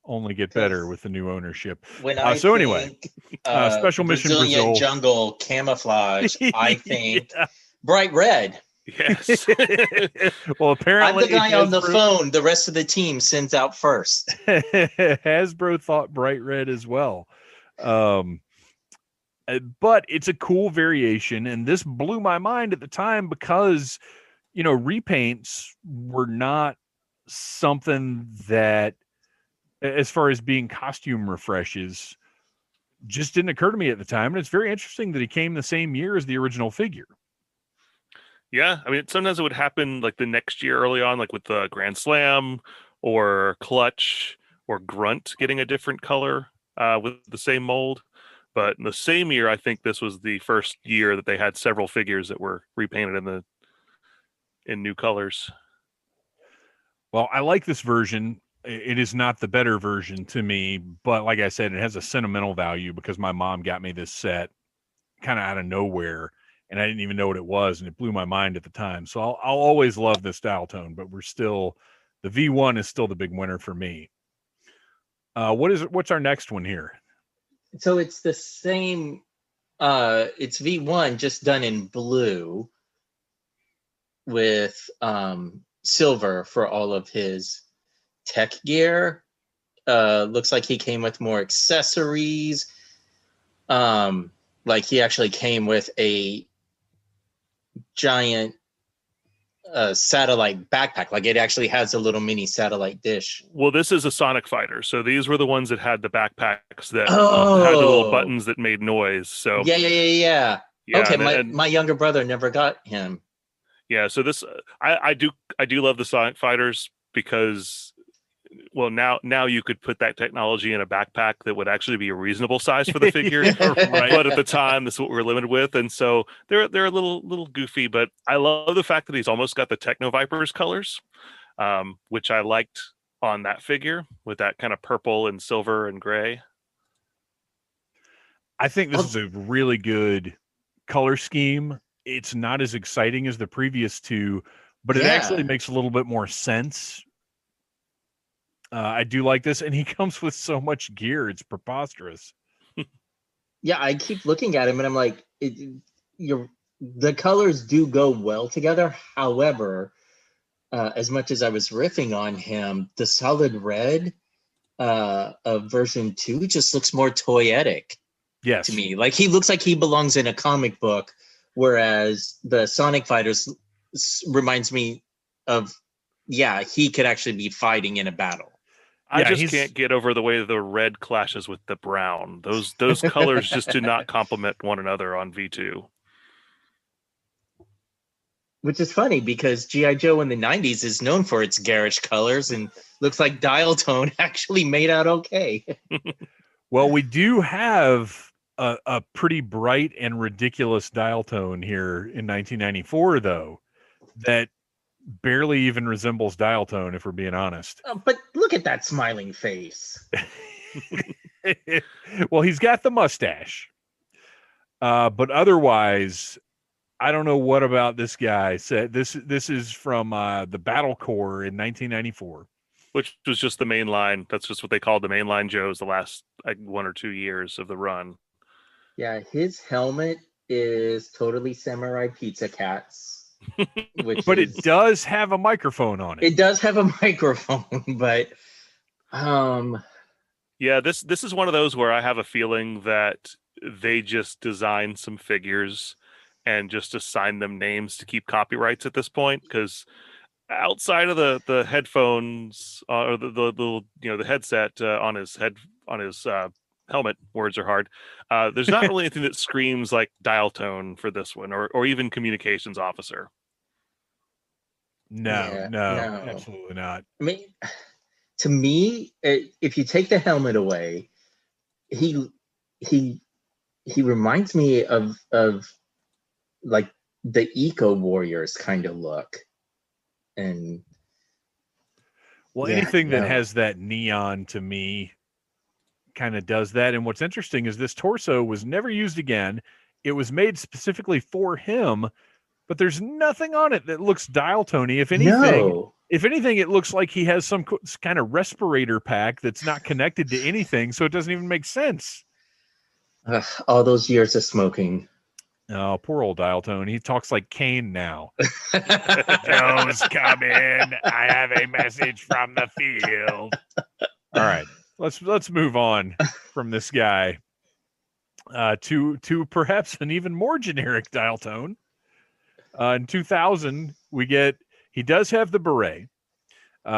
only get better with the new ownership. Anyway, Special Mission Brazil Jungle Camouflage. I think bright red. Yes. Well, apparently I'm the guy on the phone. The rest of the team sends out first. Hasbro thought bright red as well. But it's a cool variation, and this blew my mind at the time because, repaints were not something that, as far as being costume refreshes, just didn't occur to me at the time. And it's very interesting that he came the same year as the original figure. Yeah, I mean, sometimes it would happen like the next year early on, like with the Grand Slam or Clutch or Grunt getting a different color with the same mold. But in the same year, I think this was the first year that they had several figures that were repainted in new colors. Well, I like this version. It is not the better version to me, but like I said, it has a sentimental value because my mom got me this set kind of out of nowhere, and I didn't even know what it was, and it blew my mind at the time. So I'll always love this dial tone, but the V1 is still the big winner for me. What's our next one here? So it's the same. It's V1 just done in blue with silver for all of his tech gear. Looks like he came with more accessories. Like he actually came with a giant satellite backpack. Like it actually has a little mini satellite dish. Well, this is a Sonic Fighter, so these were the ones that had the backpacks that had the little buttons that made noise. So yeah. Okay, my younger brother never got him. Yeah, so this I do love the Sonic Fighters because, well, now you could put that technology in a backpack that would actually be a reasonable size for the figure. Right? But at the time, this is what we're limited with, and so they're a little goofy. But I love the fact that he's almost got the Techno Vipers colors, which I liked on that figure with that kind of purple and silver and gray. I think this is a really good color scheme. It's not as exciting as the previous two, but it actually makes a little bit more sense. I do like this, and he comes with so much gear. It's preposterous. Yeah, I keep looking at him, and I'm like, the colors do go well together. However, as much as I was riffing on him, the solid red of version 2 just looks more toyetic to me. Like he looks like he belongs in a comic book, whereas the Sonic Fighters reminds me of, he could actually be fighting in a battle. I just can't get over the way the red clashes with the brown. Those colors just do not complement one another on V2. Which is funny because G.I. Joe in the 90s is known for its garish colors, and looks like dial tone actually made out okay. Well, we do have a pretty bright and ridiculous dial tone here in 1994, though, that barely even resembles dial tone, if we're being honest. But look at that smiling face. Well, he's got the mustache. But otherwise, I don't know what about this guy. This is from the Battle Corps in 1994. Which was just the main line. That's just what they called the mainline Joes the last 1 or 2 years of the run. Yeah, his helmet is totally Samurai Pizza Cats. But it does have a microphone on it. It does have a microphone, but Yeah, this is one of those where I have a feeling that they just designed some figures and just assigned them names to keep copyrights at this point, because outside of the headphones or the headset on his helmet, words are hard. There's not really anything that screams like dial tone for this one, or even communications officer. No, Yeah, no, no. absolutely not. I mean, to me, if you take the helmet away, he he he reminds me of like the Eco Warriors kind of look, and Well, yeah, anything that no, has that neon to me kind of does that. And what's interesting is this torso was never used again. It was made specifically for him, but there's nothing on it that looks dial tony. no. If anything, it looks like he has some kind of respirator pack that's not connected to anything, so it doesn't even make sense. All those years of smoking. Oh, poor old dial tone. He talks like Kane now. Joe's coming. I have a message from the field. All right, let's move on from this guy to perhaps an even more generic dial tone. In 2000, he does have the beret.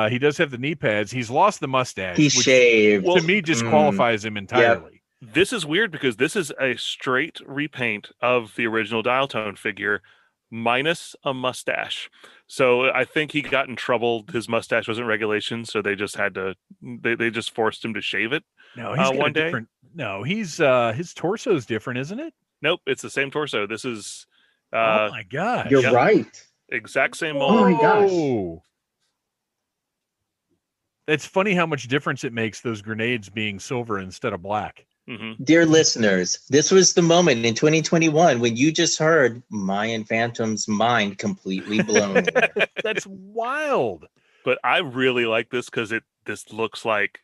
He does have the knee pads. He's lost the mustache, He's which shaved. to me disqualifies him entirely. This is weird because this is a straight repaint of the original dial tone figure minus a mustache. So I think he got in trouble. His mustache wasn't regulation, so they just had to they just forced him to shave it. No, he's got one a different. No, he's his torso's different, isn't it? Nope, it's the same torso. This is oh my gosh. You're right. Exact same mold. Oh my gosh. It's funny how much difference it makes those grenades being silver instead of black. Mm-hmm. Dear listeners, this was the moment in 2021 when you just heard Mayan Phantom's mind completely blown. That's wild. But I really like this because this looks like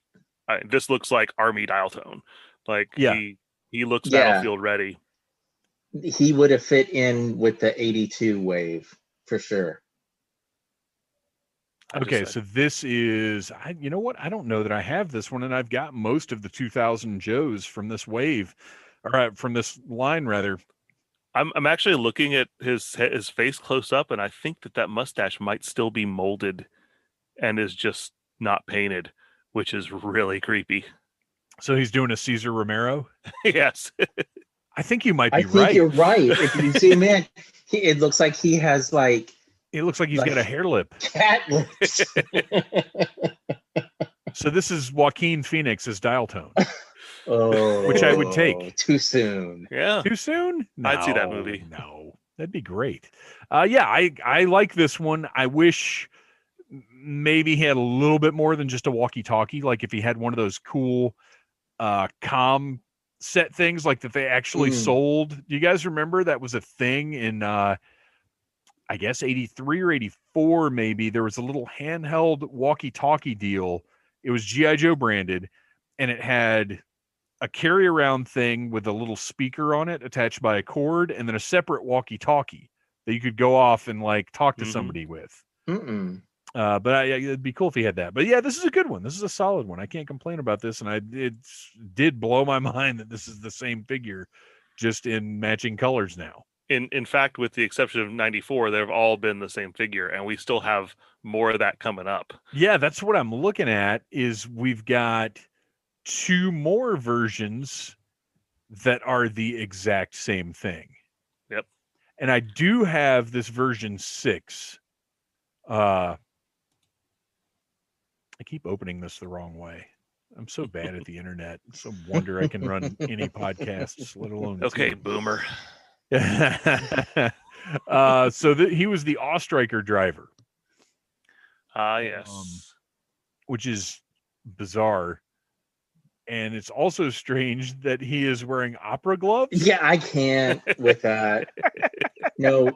Army dial tone. Like he looks battlefield ready. He would have fit in with the 82 wave for sure. Okay, so this is, you know what? I don't know that I have this one, and I've got most of the 2000 Joes from this wave, or from this line, rather. I'm actually looking at his face close up, and I think that mustache might still be molded and is just not painted, which is really creepy. So he's doing a Cesar Romero? Yes. I think you might be right. I think you're right. If you zoom in, it looks like he has like... It looks like he's got a hair lip. Cat lips. So this is Joaquin Phoenix's dial tone. Oh, which I would take. Too soon. Yeah. Too soon? No, I'd see that movie. No. That'd be great. I like this one. I wish maybe he had a little bit more than just a walkie-talkie. Like if he had one of those cool comm set things like that they actually sold. Do you guys remember that was a thing in I guess 83 or 84 maybe? There was a little handheld walkie-talkie deal. It was G.I. Joe branded, and it had a carry-around thing with a little speaker on it attached by a cord, and then a separate walkie-talkie that you could go off and like talk to somebody with. But it'd be cool if he had that. But yeah, this is a good one. This is a solid one. I can't complain about this, and it did blow my mind that this is the same figure, just in matching colors now. In fact, with the exception of 94, they've all been the same figure, and we still have more of that coming up. Yeah, that's what I'm looking at, is we've got 2 more versions that are the exact same thing. Yep. And I do have this version 6. I keep opening this the wrong way. I'm so bad at the internet. It's a wonder I can run any podcasts, let alone Okay, boomer. So he was the Ostriker driver. Yes. Which is bizarre. And it's also strange that he is wearing opera gloves. Yeah, I can't with that. No.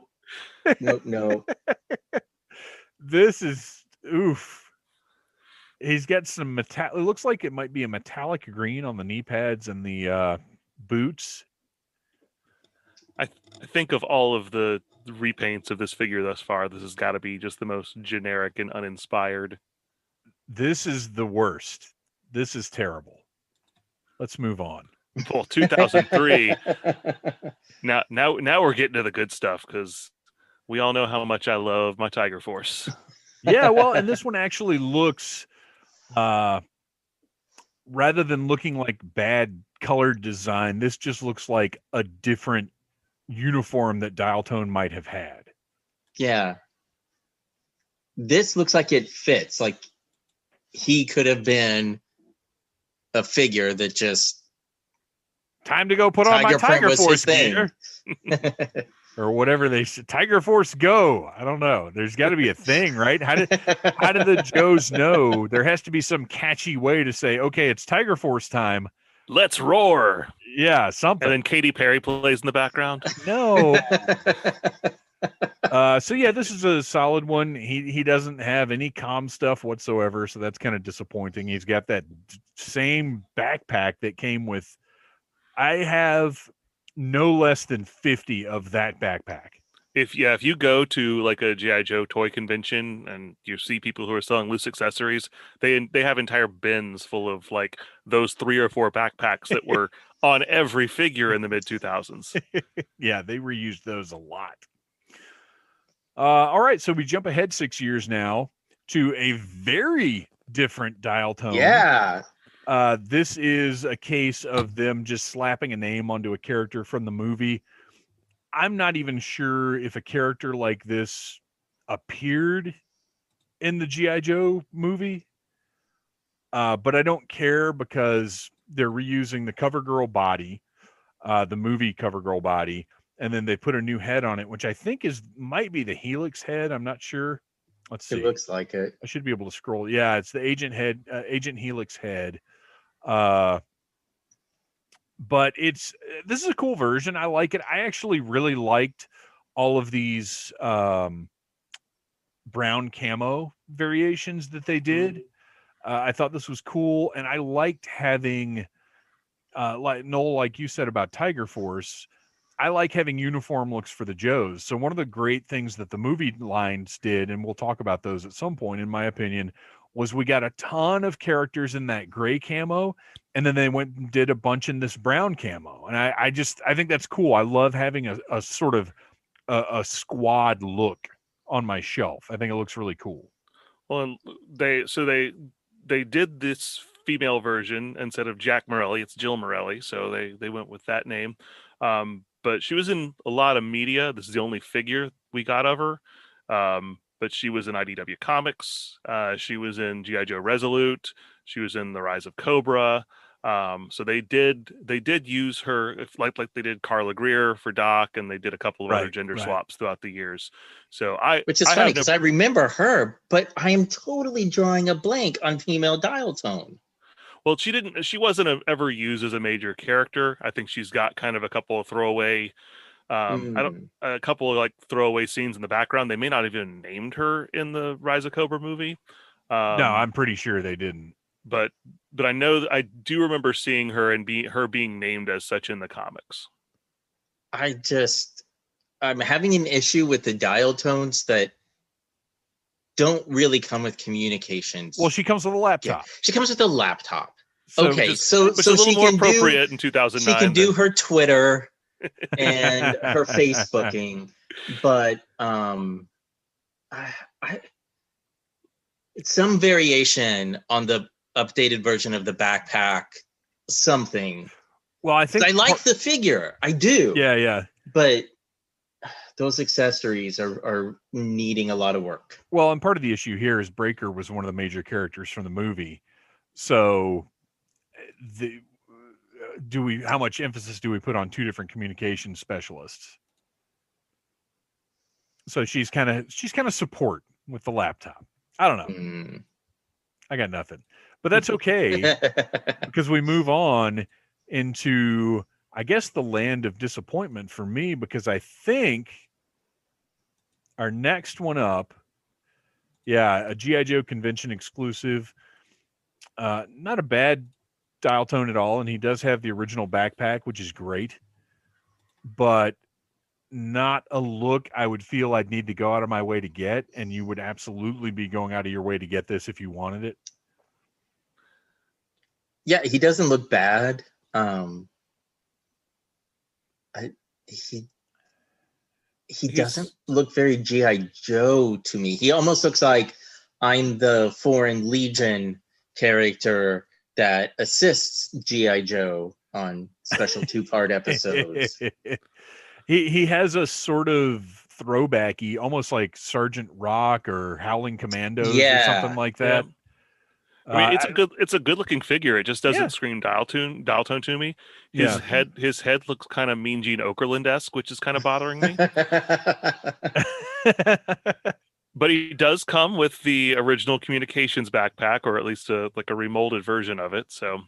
This is oof. He's got some it looks like it might be a metallic green on the knee pads and the boots. I think of all of the repaints of this figure thus far, this has got to be just the most generic and uninspired. This is the worst. This is terrible. let's move on. Well, 2003. Now we're getting to the good stuff because we all know how much I love my Tiger Force. Yeah, well, and this one actually looks, rather than looking like bad colored design, this just looks like a different uniform that Dial Tone might have had. Yeah. This looks like it fits. Like he could have been a figure that just time to go put on my Tiger Force gear. Or whatever they say. Tiger Force go. I don't know. There's got to be a thing, right? How did the Joes know? There has to be some catchy way to say, okay, it's Tiger Force time. Let's roar. Yeah, something. And then Katy Perry plays in the background. No. So yeah, this is a solid one. He doesn't have any comm stuff whatsoever, so that's kind of disappointing. He's got that same backpack that came with. I have no less than 50 of that backpack. If you go to like a G.I. Joe toy convention and you see people who are selling loose accessories, they have entire bins full of like those 3 or 4 backpacks that were on every figure in the mid 2000s. Yeah, they reused those a lot. All right, so we jump ahead 6 years now to a very different Dial Tone. Yeah. This is a case of them just slapping a name onto a character from the movie. I'm not even sure if a character like this appeared in the G.I. Joe movie, but I don't care because they're reusing the CoverGirl body, the movie CoverGirl body, and then they put a new head on it, which I think might be the Helix head. I'm not sure. Let's see. It looks like it. I should be able to scroll. Yeah, it's the Agent Helix head. But this is a cool version. I like it. I actually really liked all of these brown camo variations that they did. I thought this was cool, and I liked having like Noel, like you said about Tiger Force, I like having uniform looks for the Joes. So one of the great things that the movie lines did, and we'll talk about those at some point, in my opinion, was we got a ton of characters in that gray camo, and then they went and did a bunch in this brown camo. And I think that's cool. I love having a sort of a squad look on my shelf. I think it looks really cool. Well, they did this female version instead of Jack Morelli. It's Jill Morelli, so they went with that name. But she was in a lot of media. This is the only figure we got of her. But she was in IDW Comics. She was in G.I. Joe Resolute. She was in The Rise of Cobra. So they did use her, like they did Carla Greer for Doc, and they did a couple of other gender swaps throughout the years. So which is funny because I remember her, but I am totally drawing a blank on female Dial Tone. Well, she wasn't ever used as a major character. I think she's got kind of a couple of throwaway, a couple of like throwaway scenes in the background. They may not even named her in the Rise of Cobra movie. No, I'm pretty sure they didn't. But I know I do remember seeing her and her being named as such in the comics. I'm having an issue with the Dial Tones that don't really come with communications. Well, she comes with a laptop. Yeah, she comes with a laptop. So okay, so she more appropriate in 2009. She can do her Twitter and her Facebooking, but it's some variation on the updated version of the backpack. Something. Well, I think I like the figure. I do. Yeah. But those accessories are needing a lot of work. Well, and part of the issue here is Breaker was one of the major characters from the movie. So how much emphasis do we put on 2 different communication specialists? So she's kind of support with the laptop. I don't know. I got nothing. But that's okay because we move on into, I guess, the land of disappointment for me, because I think our next one up, a G.I. Joe convention exclusive, not a bad Dial Tone at all, and he does have the original backpack, which is great, but not a look I would feel I'd need to go out of my way to get, and you would absolutely be going out of your way to get this if you wanted it. Yeah, he doesn't look bad. Um, he He's- doesn't look very G.I. Joe to me. He almost looks like I'm the Foreign Legion character that assists G.I. Joe on special 2-part episodes. He has a sort of throwbacky, almost like Sergeant Rock or Howling Commandos or something like that. I mean, it's a good looking figure. It just doesn't Yeah. scream dial tone to me. His head looks kind of Mean Gene Okerlund-esque, which is kind of bothering me. But he does come with the original communications backpack, or at least like a remolded version of it. So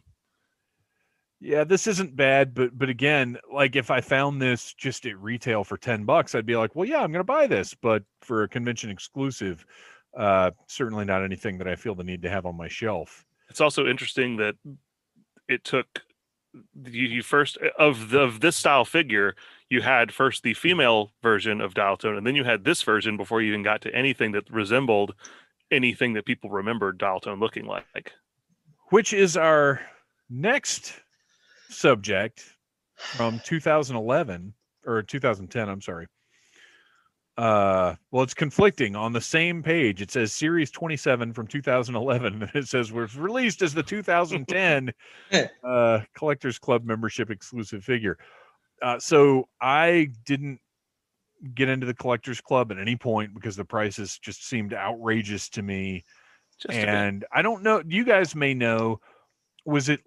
yeah, this isn't bad, but again, like if I found this just at retail for $10, I'd be like, well, yeah, I'm going to buy this. But for a convention exclusive, certainly not anything that I feel the need to have on my shelf. it's also interesting that it took you first of this style figure. You had first the female version of Dial Tone, and then you had this version before you even got to anything that resembled anything that people remembered Dial Tone looking like. Which is our next subject from 2011 or 2010. I'm sorry. Well, it's conflicting on the same page. It says Series 27 from 2011, and it says was released as the 2010 Collectors Club membership exclusive figure. So I didn't get into the Collectors Club at any point because the prices just seemed outrageous to me. And I don't know, you guys may know, was it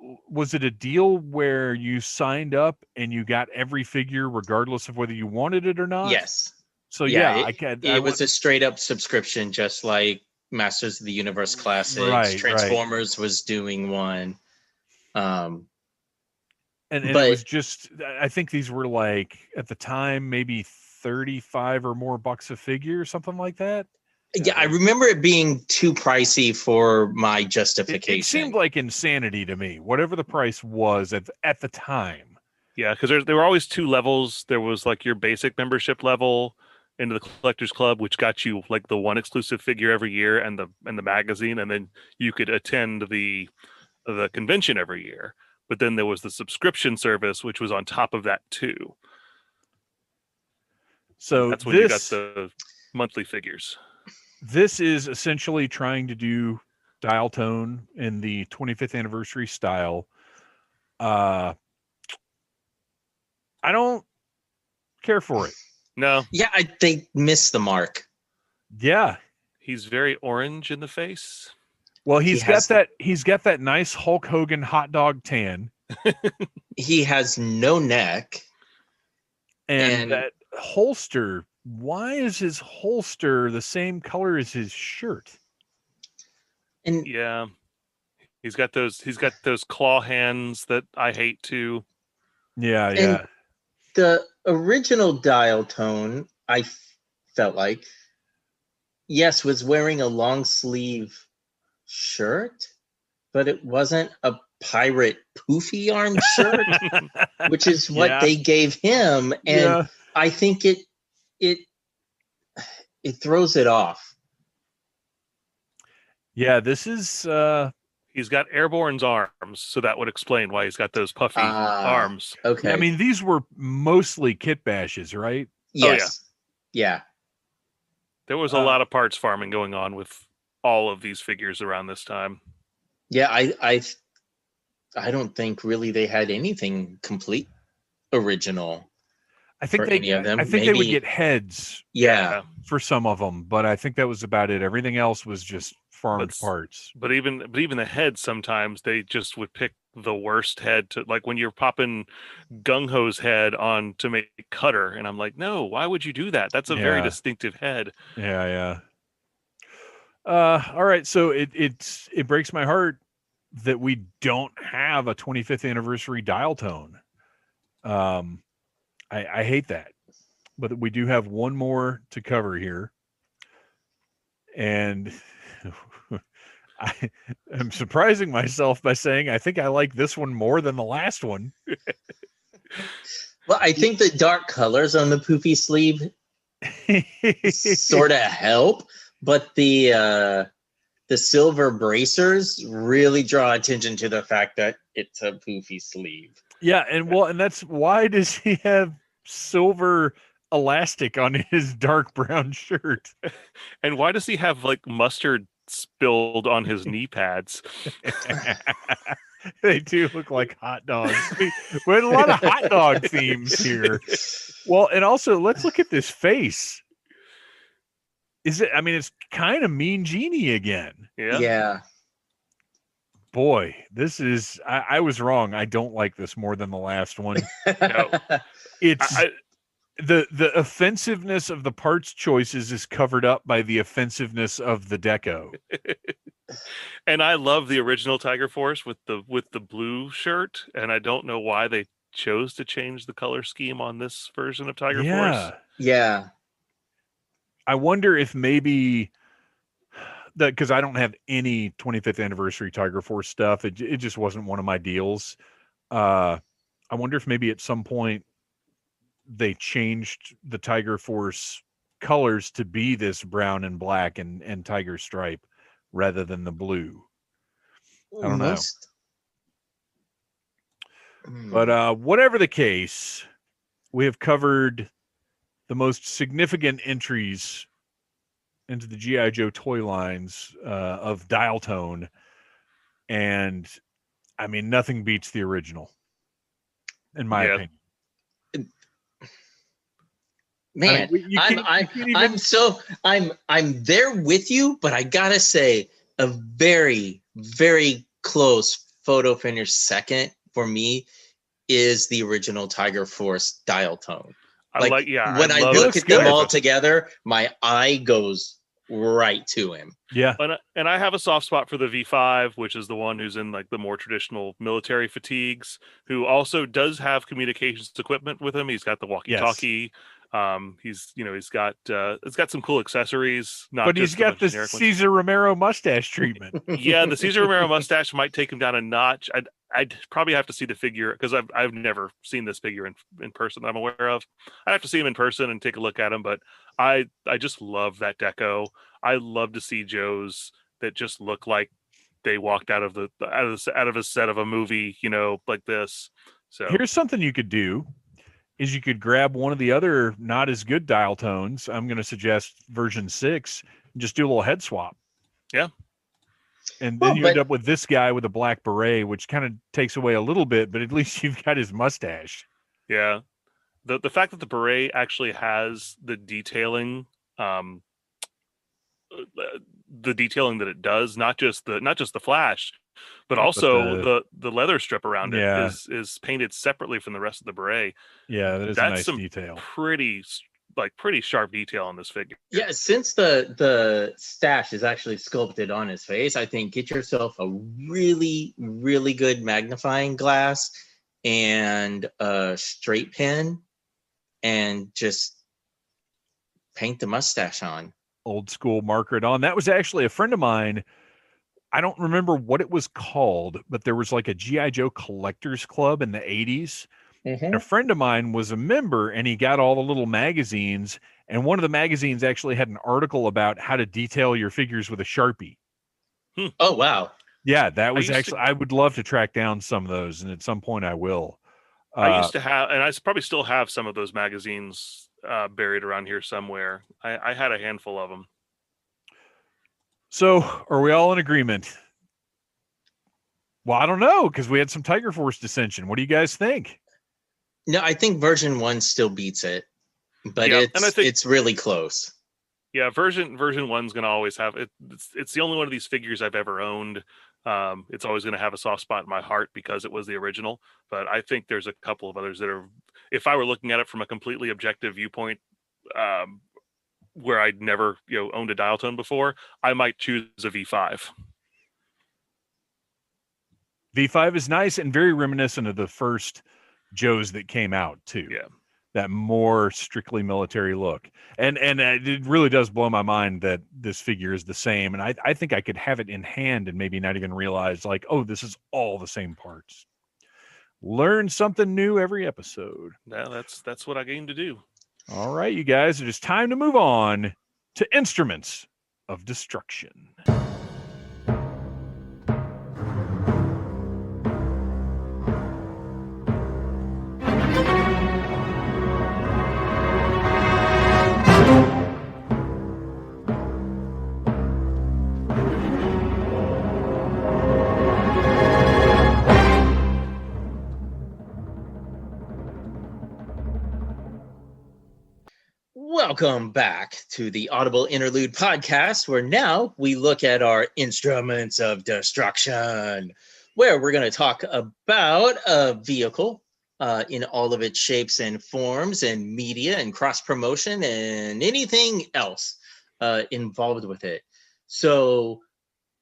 a deal where you signed up and you got every figure regardless of whether you wanted it or not? Yes. So it was a straight up subscription, just like Masters of the Universe Classics. Transformers was doing one. And it was just, I think these were like at the time maybe 35 or more bucks a figure or something like that. Yeah, I remember it being too pricey for my justification. It seemed like insanity to me, whatever the price was at the time. Yeah, because there were always two levels. There was like your basic membership level into the Collectors Club, which got you like the one exclusive figure every year and the magazine, and then you could attend the convention every year. But then there was the subscription service, which was on top of that too. So that's when you got the monthly figures. This is essentially trying to do Dial Tone in the 25th anniversary style. I don't care for it. No. Yeah, they missed the mark. Yeah. He's very orange in the face. Well, he's got that nice Hulk Hogan hot dog tan. He has no neck. And that holster, why is his holster the same color as his shirt? And yeah. He's got those claw hands that I hate too. Yeah, and yeah. The original Dial Tone, I felt like, yes, was wearing a long sleeve shirt, but it wasn't a pirate poofy arm shirt, which is what they gave him. And I think it throws it off. Yeah, this is he's got Airborne's arms, so that would explain why he's got those puffy arms. Okay. I mean, these were mostly kit bashes, right? Yes. Oh, yeah. There was a lot of parts farming going on with all of these figures around this time. Yeah, I don't think really they had anything complete original. I think any of them. I think they would get heads. Yeah. For some of them, but I think that was about it. Everything else was just farmed parts. But even the heads, sometimes they just would pick the worst head to, like when you're popping Gung Ho's head on to make Cutter, and I'm like, no, why would you do that? That's a very distinctive head. Yeah. All right, so it breaks my heart that we don't have a 25th anniversary Dial Tone. I hate that, but we do have one more to cover here, and I'm surprising myself by saying I think I like this one more than the last one. Well, I think the dark colors on the poofy sleeve sort of help, but the silver bracers really draw attention to the fact that it's a poofy sleeve. Yeah, and that's why does he have silver elastic on his dark brown shirt? And why does he have like mustard spilled on his knee pads? They do look like hot dogs. We had a lot of hot dog themes here. Well, and also let's look at this face. It's kind of Mean Genie again. Yeah. Boy, this is I was wrong. I don't like this more than the last one. No. It's the offensiveness of the parts choices is covered up by the offensiveness of the deco. And I love the original Tiger Force with the blue shirt, and I don't know why they chose to change the color scheme on this version of Tiger Force. Yeah. I wonder if maybe that, because I don't have any 25th anniversary Tiger Force stuff. It just wasn't one of my deals. I wonder if maybe at some point they changed the Tiger Force colors to be this brown and black and tiger stripe rather than the blue. I don't know. But whatever the case, we have covered the most significant entries into the G.I. Joe toy lines of dial tone. And I mean, nothing beats the original, in my opinion. Man, I'm there with you, but I gotta say, a very, very close photo finish second for me is the original Tiger Force dial tone. When I look at them all together, my eye goes right to him. Yeah. And I have a soft spot for the V5, which is the one who's in like the more traditional military fatigues, who also does have communications equipment with him. He's got the walkie-talkie. He's got it's got some cool accessories, but he's got the Cesar Romero mustache treatment. Yeah, the Cesar Romero mustache might take him down a notch. I'd probably have to see the figure, because I've never seen this figure in person that I'm aware of. I'd have to see him in person and take a look at him, but I just love that deco. I love to see Joes that just look like they walked out of a set of a movie, like this. So here's something you could do. Is you could grab one of the other not as good dial tones. I'm going to suggest version 6 and just do a little head swap. Yeah. And then you end up with this guy with a black beret, which kind of takes away a little bit, but at least you've got his mustache. Yeah. The fact that the beret actually has the detailing, that it does, not just the flash, but also the leather strip around it is painted separately from the rest of the beret. Yeah, that is a nice detail. Pretty sharp detail on this figure. Yeah, since the stash is actually sculpted on his face, I think get yourself a really, really good magnifying glass and a straight pen and just paint the mustache on. Old school marker it on. That was actually a friend of mine. I don't remember what it was called, but there was like a G.I. Joe collectors club in the 80s. Mm-hmm. And a friend of mine was a member, and he got all the little magazines. And one of the magazines actually had an article about how to detail your figures with a Sharpie. Oh, wow. Yeah, that was I would love to track down some of those, and at some point I will. I used to have, and I probably still have some of those magazines buried around here somewhere. I had a handful of them. So, are we all in agreement? Well, I don't know, because we had some Tiger Force dissension. What do you guys think? No, I think version 1 still beats it, but it's really close. Yeah, version 1's going to always have it. It's the only one of these figures I've ever owned. It's always going to have a soft spot in my heart because it was the original. But I think there's a couple of others that are, if I were looking at it from a completely objective viewpoint, where I'd never owned a dial tone before, I might choose a V5. V5 is nice and very reminiscent of the first Joes that came out too. Yeah, that more strictly military look, and it really does blow my mind that this figure is the same. And I think I could have it in hand and maybe not even realize, like, oh, this is all the same parts. Learn something new every episode. Yeah, that's what I aim to do. All right, you guys, it is time to move on to Instruments of Destruction. Welcome back to the Audible Interlude podcast, where now we look at our instruments of destruction, where we're going to talk about a vehicle in all of its shapes and forms and media and cross-promotion and anything else involved with it. So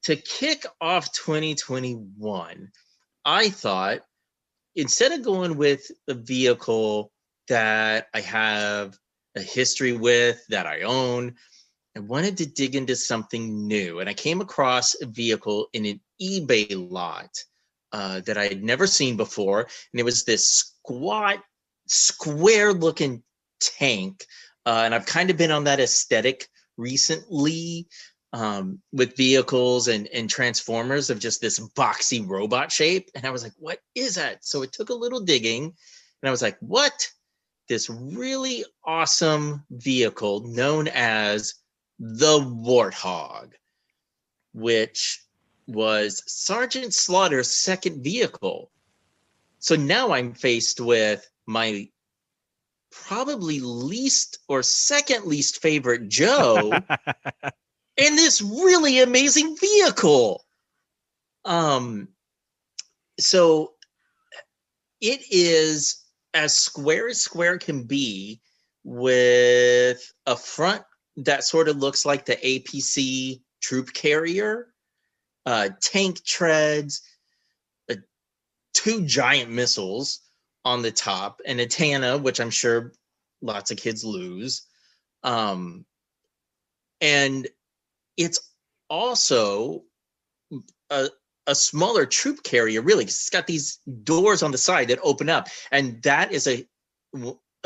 to kick off 2021, I thought instead of going with a vehicle that I have a history with, that I own, I wanted to dig into something new. And I came across a vehicle in an eBay lot that I had never seen before. And it was this squat, square-looking tank. And I've kind of been on that aesthetic recently with vehicles and Transformers of just this boxy robot shape. And I was like, what is that? So it took a little digging. And I was like, what? This really awesome vehicle known as the Warthog, which was Sergeant Slaughter's second vehicle. So now I'm faced with my probably least or second least favorite Joe and this really amazing vehicle. So it is as square can be, with a front that sort of looks like the APC troop carrier, tank treads, two giant missiles on the top, and a Tana, which I'm sure lots of kids lose. And it's also a smaller troop carrier, really, 'cause it's got these doors on the side that open up. And that is a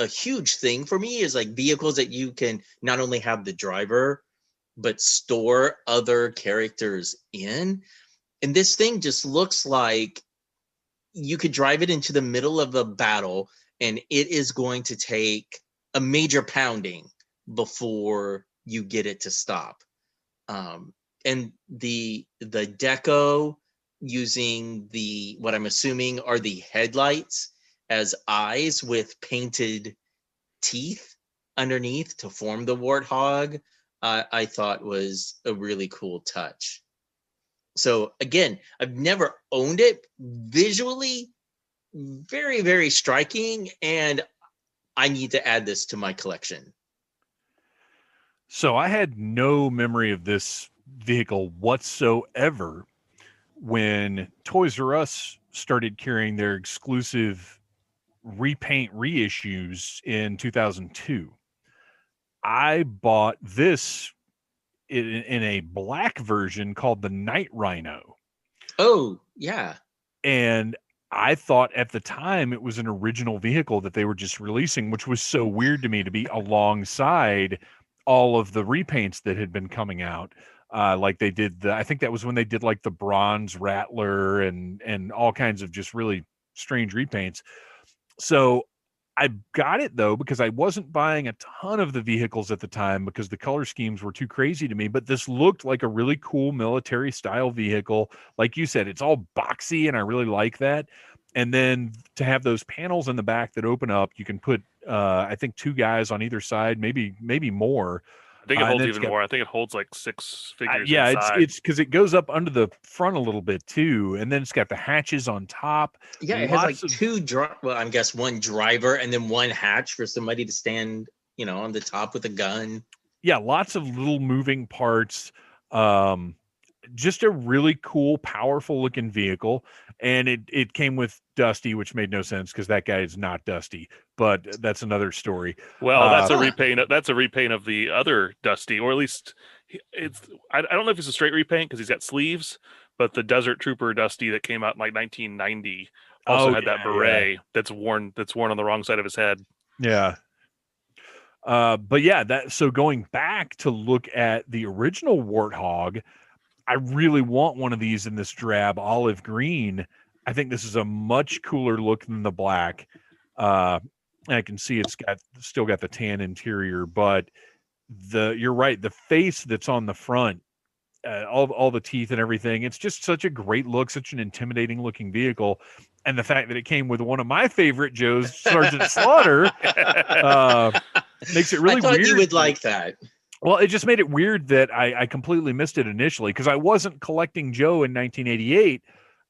huge thing for me, is like vehicles that you can not only have the driver, but store other characters in. And this thing just looks like you could drive it into the middle of a battle and it is going to take a major pounding before you get it to stop. And the deco, using what I'm assuming are the headlights as eyes with painted teeth underneath to form the Warthog, I thought was a really cool touch. So again, I've never owned it. Visually, very, very striking, and I need to add this to my collection. So I had no memory of this vehicle whatsoever when Toys R Us started carrying their exclusive repaint reissues in 2002. I bought this in a black version called the Night Rhino. Oh, yeah. And I thought at the time it was an original vehicle that they were just releasing, which was so weird to me to be alongside all of the repaints that had been coming out. Like they did I think that was when they did like the Bronze Rattler and all kinds of just really strange repaints. So I got it though, because I wasn't buying a ton of the vehicles at the time because the color schemes were too crazy to me. But this looked like a really cool military style vehicle. Like you said, it's all boxy and I really like that. And then to have those panels in the back that open up, you can put, I think, two guys on either side, maybe more. I think it holds even more. I think it holds like six figures. Yeah, inside. it's because it goes up under the front a little bit too, and then it's got the hatches on top. Yeah, it has like two. Well, I guess one driver and then one hatch for somebody to stand, on the top with a gun. Yeah, lots of little moving parts. Just a really cool, powerful looking vehicle, and it came with Dusty, which made no sense because that guy is not Dusty. But that's another story. Well, that's a repaint. That's a repaint of the other Dusty, or at least it's. I don't know if it's a straight repaint because he's got sleeves. But the Desert Trooper Dusty that came out in like 1990 also had that beret that's worn on the wrong side of his head. Yeah. But yeah, so going back to look at the original Warthog, I really want one of these in this drab olive green. I think this is a much cooler look than the black. I can see it's still got the tan interior, but you're right. The face that's on the front, all the teeth and everything, it's just such a great look, such an intimidating looking vehicle. And the fact that it came with one of my favorite Joes, Sergeant Slaughter, Makes it really I thought weird. you would like that. Well, it just made it weird that I completely missed it initially because I wasn't collecting Joe in 1988,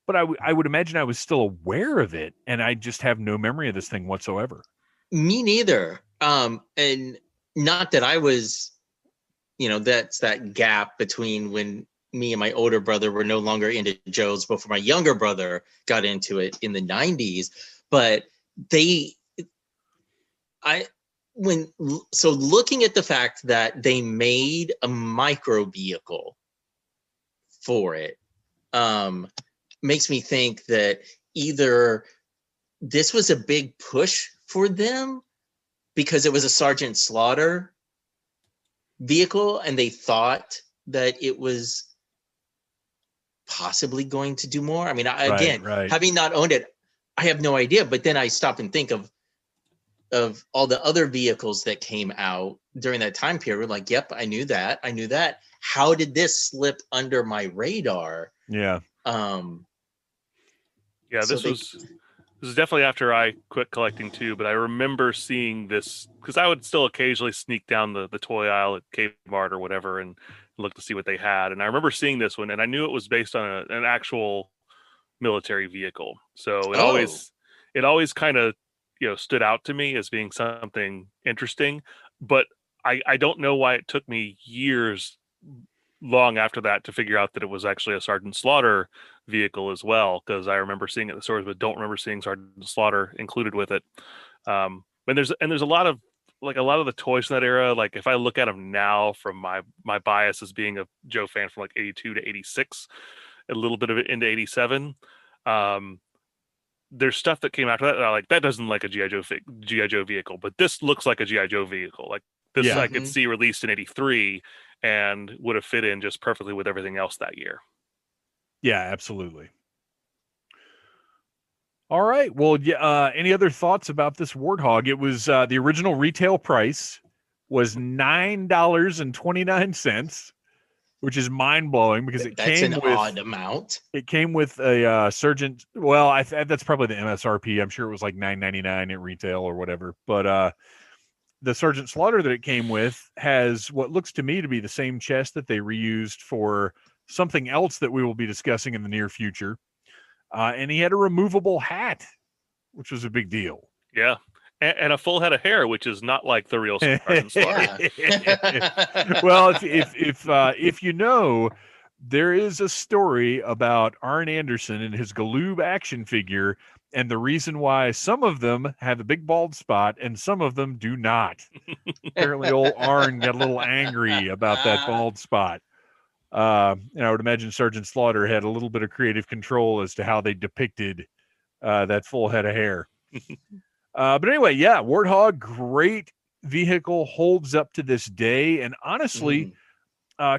but I would imagine I was still aware of it, and I just have no memory of this thing whatsoever. Me neither. And not that I was, that's that gap between when me and my older brother were no longer into Joe's before my younger brother got into it in the 90s. But looking at the fact that they made a micro vehicle for it, makes me think that either this was a big push for them because it was a Sergeant Slaughter vehicle and they thought that it was possibly going to do more. I mean, having not owned it, I have no idea. But then I stop and think of all the other vehicles that came out during that time period. Like, yep, I knew that. How did this slip under my radar? Yeah. This is definitely after I quit collecting too, but I remember seeing this because I would still occasionally sneak down the toy aisle at Kmart or whatever and look to see what they had. And I remember seeing this one, and I knew it was based on an actual military vehicle. So it always kind of stood out to me as being something interesting. But I don't know why it took me years long after that to figure out that it was actually a Sergeant Slaughter vehicle as well, because I remember seeing it in the stores, but don't remember seeing Sergeant Slaughter included with it. And there's a lot of the toys in that era. Like if I look at them now from my bias as being a Joe fan from like 82 to 86, a little bit of it into 87. There's stuff that came after that. Like that doesn't like a GI Joe vehicle, but this looks like a GI Joe vehicle. Like this, I could see released in 83 and would have fit in just perfectly with everything else that year. Yeah, absolutely. All right. Well, any other thoughts about this Warthog? It was the original retail price was $9.29, which is mind blowing because that's an odd amount. It came with a Sergeant. Well, that's probably the MSRP. I'm sure it was like $9.99 at retail or whatever. But the Sergeant Slaughter that it came with has what looks to me to be the same chest that they reused for something else that we will be discussing in the near future. And he had a removable hat, which was a big deal. Yeah. And a full head of hair, which is not like the real Sergeant Slaughter. Well, if you know, there is a story about Arn Anderson and his Galoob action figure, and the reason why some of them have a big bald spot and some of them do not. Apparently, old Arn got a little angry about that bald spot. And I would imagine Sergeant Slaughter had a little bit of creative control as to how they depicted that full head of hair. But anyway, Warthog, great vehicle, holds up to this day, and honestly,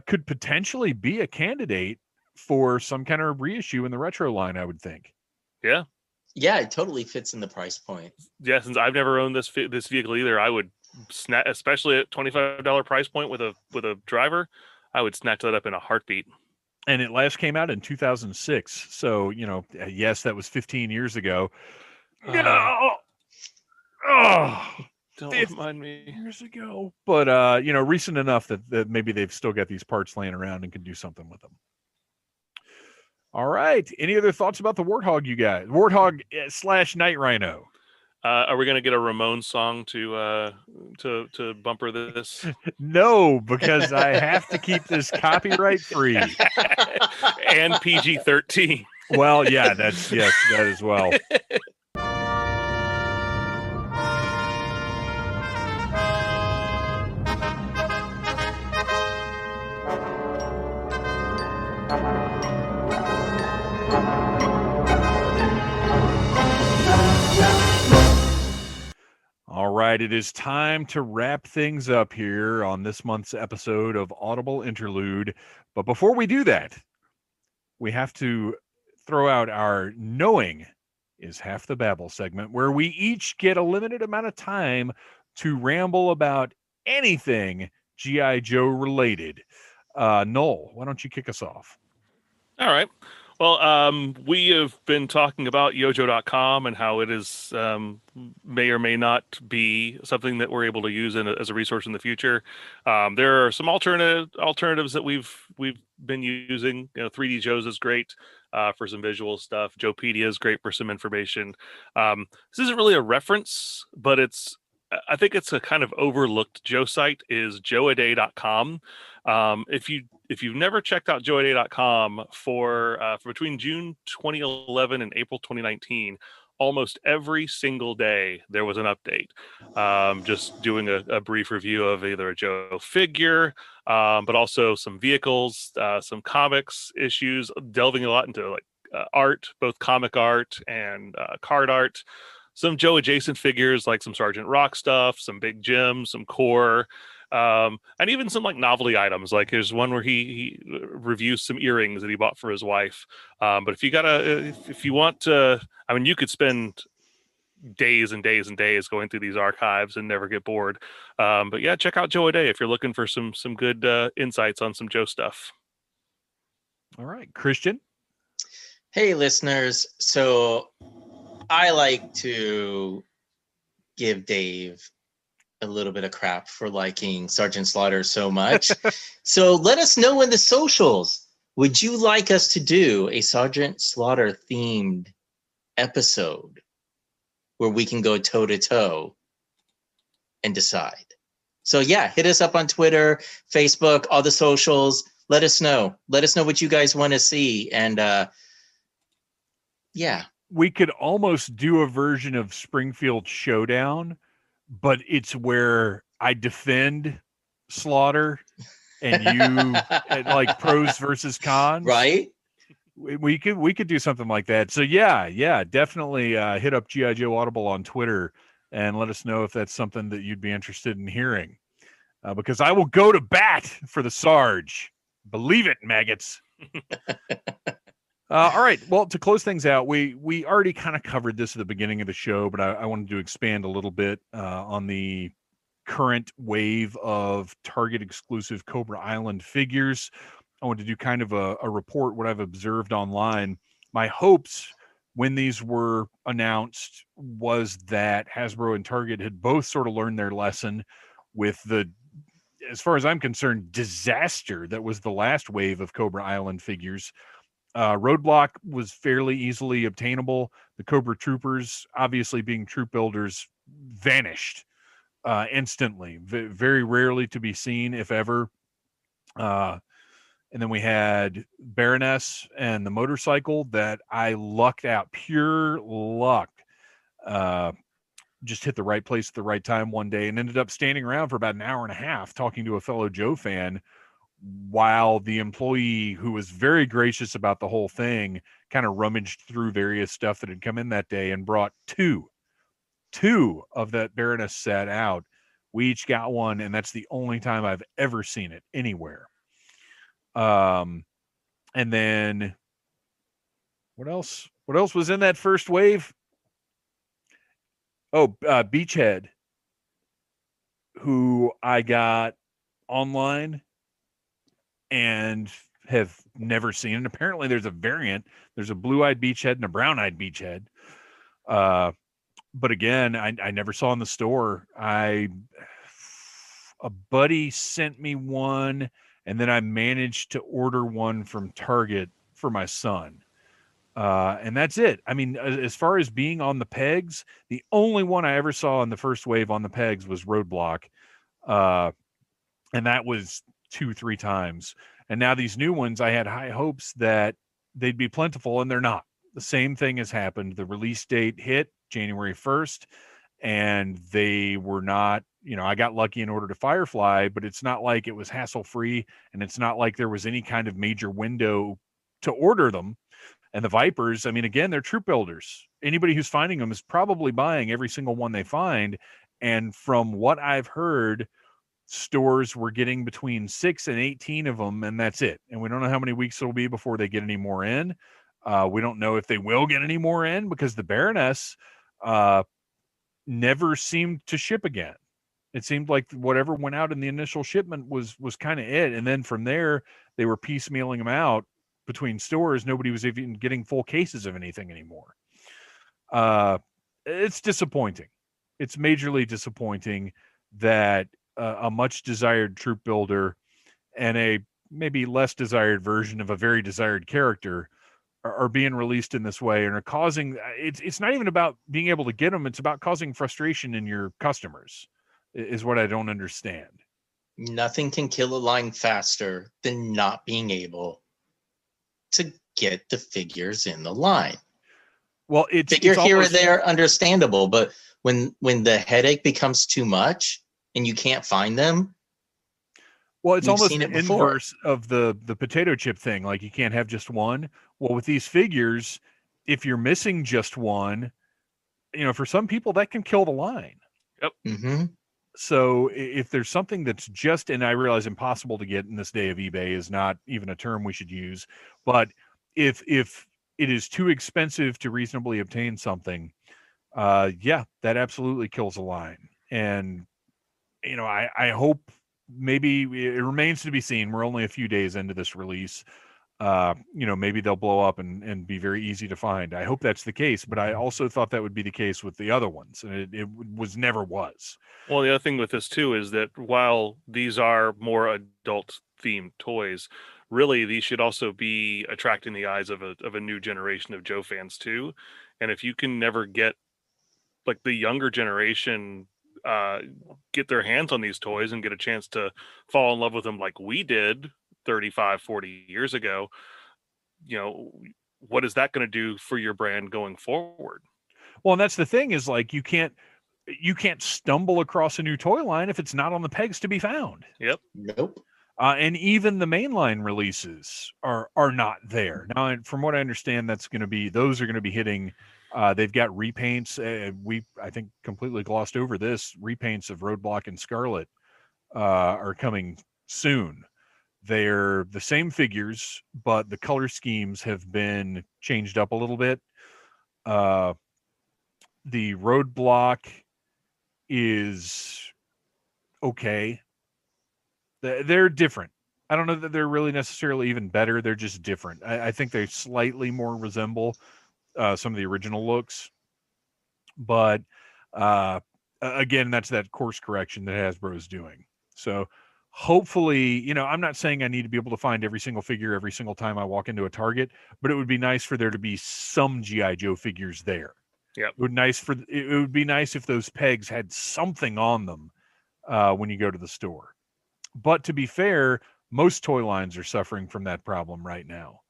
could potentially be a candidate for some kind of reissue in the retro line, I would think. Yeah. Yeah, it totally fits in the price point. Yeah, since I've never owned this vehicle either, I would snap, especially at $25 price point with a driver, I would snatch that up in a heartbeat. And it last came out in 2006. So, yes, that was 15 years ago. Don't remind me. Years ago. But, recent enough that maybe they've still got these parts laying around and can do something with them. All right. Any other thoughts about the Warthog, you guys? Warthog / Night Rhino. Are we going to get a Ramones song to bumper this? No, because I have to keep this copyright free and PG-13. Well, yeah, that as well. All right, it is time to wrap things up here on this month's episode of Audible Interlude. But before we do that, we have to throw out our Knowing is Half the Babble segment, where we each get a limited amount of time to ramble about anything G.I. Joe related. Noel, why don't you kick us off? All right. Well, we have been talking about yojo.com and how it is may or may not be something that we're able to use as a resource in the future. There are some alternatives that we've been using. 3D Joe's is great for some visual stuff. Joepedia is great for some information. This isn't really a reference, but I think it's a kind of overlooked Joe site is joeaday.com. If you've never checked out joeaday.com for between June 2011 and April 2019, almost every single day there was an update. Just doing a brief review of either a Joe figure, but also some vehicles, some comics issues, delving a lot into like art, both comic art and card art. Some Joe adjacent figures like some Sergeant Rock stuff, some Big Jim, some Core, and even some like novelty items. Like there's one where he reviews some earrings that he bought for his wife. But if you want to, I mean, you could spend days and days and days going through these archives and never get bored. But yeah, check out Joe a Day if you're looking for some good insights on some Joe stuff. All right, Christian. Hey, listeners. So I like to give Dave a little bit of crap for liking Sergeant Slaughter so much. So let us know in the socials. Would you like us to do a Sergeant Slaughter themed episode where we can go toe to toe and decide? So yeah, hit us up on Twitter, Facebook, all the socials. Let us know. Let us know what you guys want to see. And yeah. We could almost do a version of Springfield Showdown, but it's where I defend Slaughter and you like pros versus cons. Right. We could do something like that. So yeah, definitely hit up G.I. Joe Audible on Twitter and let us know if that's something that you'd be interested in hearing. Because I will go to bat for the Sarge. Believe it, maggots. All right. Well, to close things out, we already kind of covered this at the beginning of the show, but I wanted to expand a little bit on the current wave of Target exclusive Cobra Island figures. I wanted to do kind of a report, what I've observed online. My hopes when these were announced was that Hasbro and Target had both sort of learned their lesson with the, as far as I'm concerned, disaster that was the last wave of Cobra Island figures. Roadblock was fairly easily obtainable. The Cobra Troopers, obviously being troop builders, vanished instantly. Very rarely to be seen, if ever. And then we had Baroness and the motorcycle that I lucked out. Pure luck. Just hit the right place at the right time one day and ended up standing around for about an hour and a half talking to a fellow Joe fan, while the employee who was very gracious about the whole thing kind of rummaged through various stuff that had come in that day and brought two of that Baroness set out. We each got one, and that's the only time I've ever seen it anywhere. And then what else was in that first wave? Oh, Beachhead, who I got online and have never seen. And apparently there's a variant. There's a blue-eyed Beachhead and a brown-eyed Beachhead. But again, I never saw in the store. A buddy sent me one, and then I managed to order one from Target for my son. And that's it. I mean, as far as being on the pegs, the only one I ever saw in the first wave on the pegs was Roadblock. And that was 2-3 times. And now these new ones, I had high hopes that they'd be plentiful, and they're not. The same thing has happened. The release date hit January 1st, and they were not, I got lucky and ordered a Firefly, but it's not like it was hassle-free, and it's not like there was any kind of major window to order them. And the Vipers, I mean, again, they're troop builders. Anybody who's finding them is probably buying every single one they find. And from what I've heard, stores were getting between 6 and 18 of them, and that's it. And we don't know how many weeks it'll be before they get any more in. We don't know if they will get any more in, because the Baroness never seemed to ship again. It seemed like whatever went out in the initial shipment was kind of it. And then from there, they were piecemealing them out between stores, nobody was even getting full cases of anything anymore. It's disappointing. It's majorly disappointing that a much desired troop builder and a maybe less desired version of a very desired character are being released in this way and are causing it's not even about being able to get them, it's about causing frustration in your customers is what I don't understand. Nothing can kill a line faster than not being able to get the figures in the line. Well, it's figure here almost, or there, understandable, but when the headache becomes too much and you can't find them, well, it's we've almost seen the it before. inverse of the potato chip thing. Like you can't have just one. Well, with these figures, if you're missing just one, for some people that can kill the line. Yep. Mm-hmm. So if there's something that's just, and I realize impossible to get in this day of eBay is not even a term we should use, but if it is too expensive to reasonably obtain something, that absolutely kills a line. And I hope, maybe it remains to be seen. We're only a few days into this release. Maybe they'll blow up and be very easy to find. I hope that's the case, but I also thought that would be the case with the other ones, and it never was. Well, the other thing with this too is that while these are more adult themed toys, really these should also be attracting the eyes of a new generation of Joe fans too. And if you can never get like the younger generation get their hands on these toys and get a chance to fall in love with them like we did 35, 40 years ago, what is that going to do for your brand going forward? Well, and that's the thing is like you can't stumble across a new toy line if it's not on the pegs to be found. Yep. Nope. And even the mainline releases are not there now. And from what I understand, those are going to be hitting. They've got repaints. I think completely glossed over this. Repaints of Roadblock and Scarlet are coming soon. They're the same figures, but the color schemes have been changed up a little bit. The Roadblock is okay. They're different. I don't know that they're really necessarily even better. They're just different. I think they slightly more resemble some of the original looks, but again, that's that course correction that Hasbro is doing. So hopefully, I'm not saying I need to be able to find every single figure every single time I walk into a Target, but it would be nice for there to be some G.I. Joe figures there. Yeah, it would be nice if those pegs had something on them when you go to the store. But to be fair, most toy lines are suffering from that problem right now.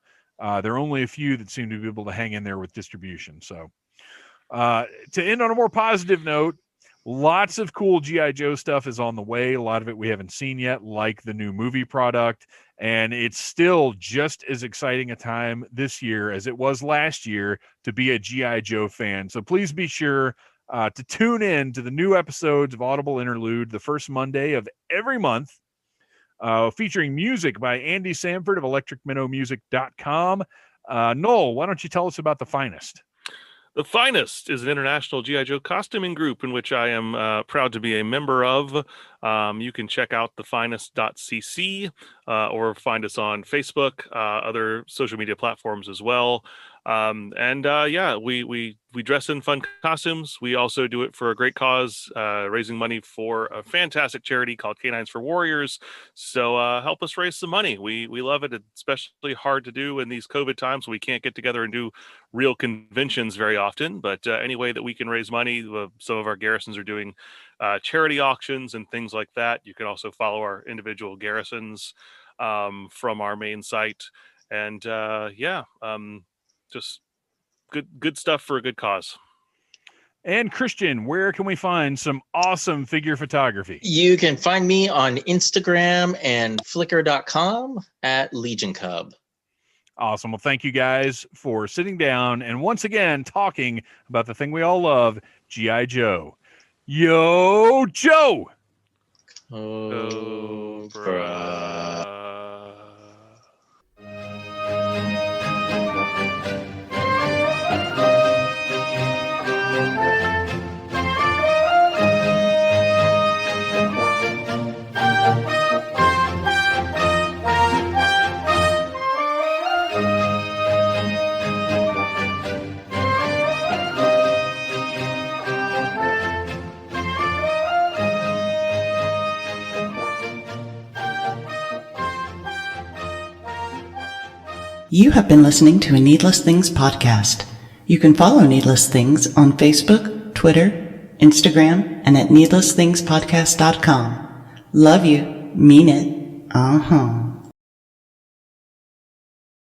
There are only a few that seem to be able to hang in there with distribution. So to end on a more positive note, lots of cool G.I. Joe stuff is on the way. A lot of it we haven't seen yet, like the new movie product. And it's still just as exciting a time this year as it was last year to be a G.I. Joe fan. So please be sure to tune in to the new episodes of Audible Interlude the first Monday of every month, featuring music by Andy Samford of electricminnowmusic.com. Noel, why don't you tell us about The Finest? The Finest is an international G.I. Joe costuming group in which I am proud to be a member of. You can check out thefinest.cc or find us on Facebook, other social media platforms as well. We dress in fun costumes. We also do it for a great cause, raising money for a fantastic charity called Canines for Warriors. So help us raise some money. We love it. It's especially hard to do in these COVID times. We can't get together and do real conventions very often, but any way that we can raise money, some of our garrisons are doing charity auctions and things like that. You can also follow our individual garrisons from our main site. And just good stuff for a good cause. And Christian, where can we find some awesome figure photography? You can find me on Instagram and Flickr.com at Legion Cub. Awesome. Well, thank you guys for sitting down and once again talking about the thing we all love, G.I. Joe. Yo, Joe! Cobra. You have been listening to a Needless Things podcast. You can follow Needless Things on Facebook, Twitter, Instagram, and at needlessthingspodcast.com. Love you. Mean it. Uh-huh.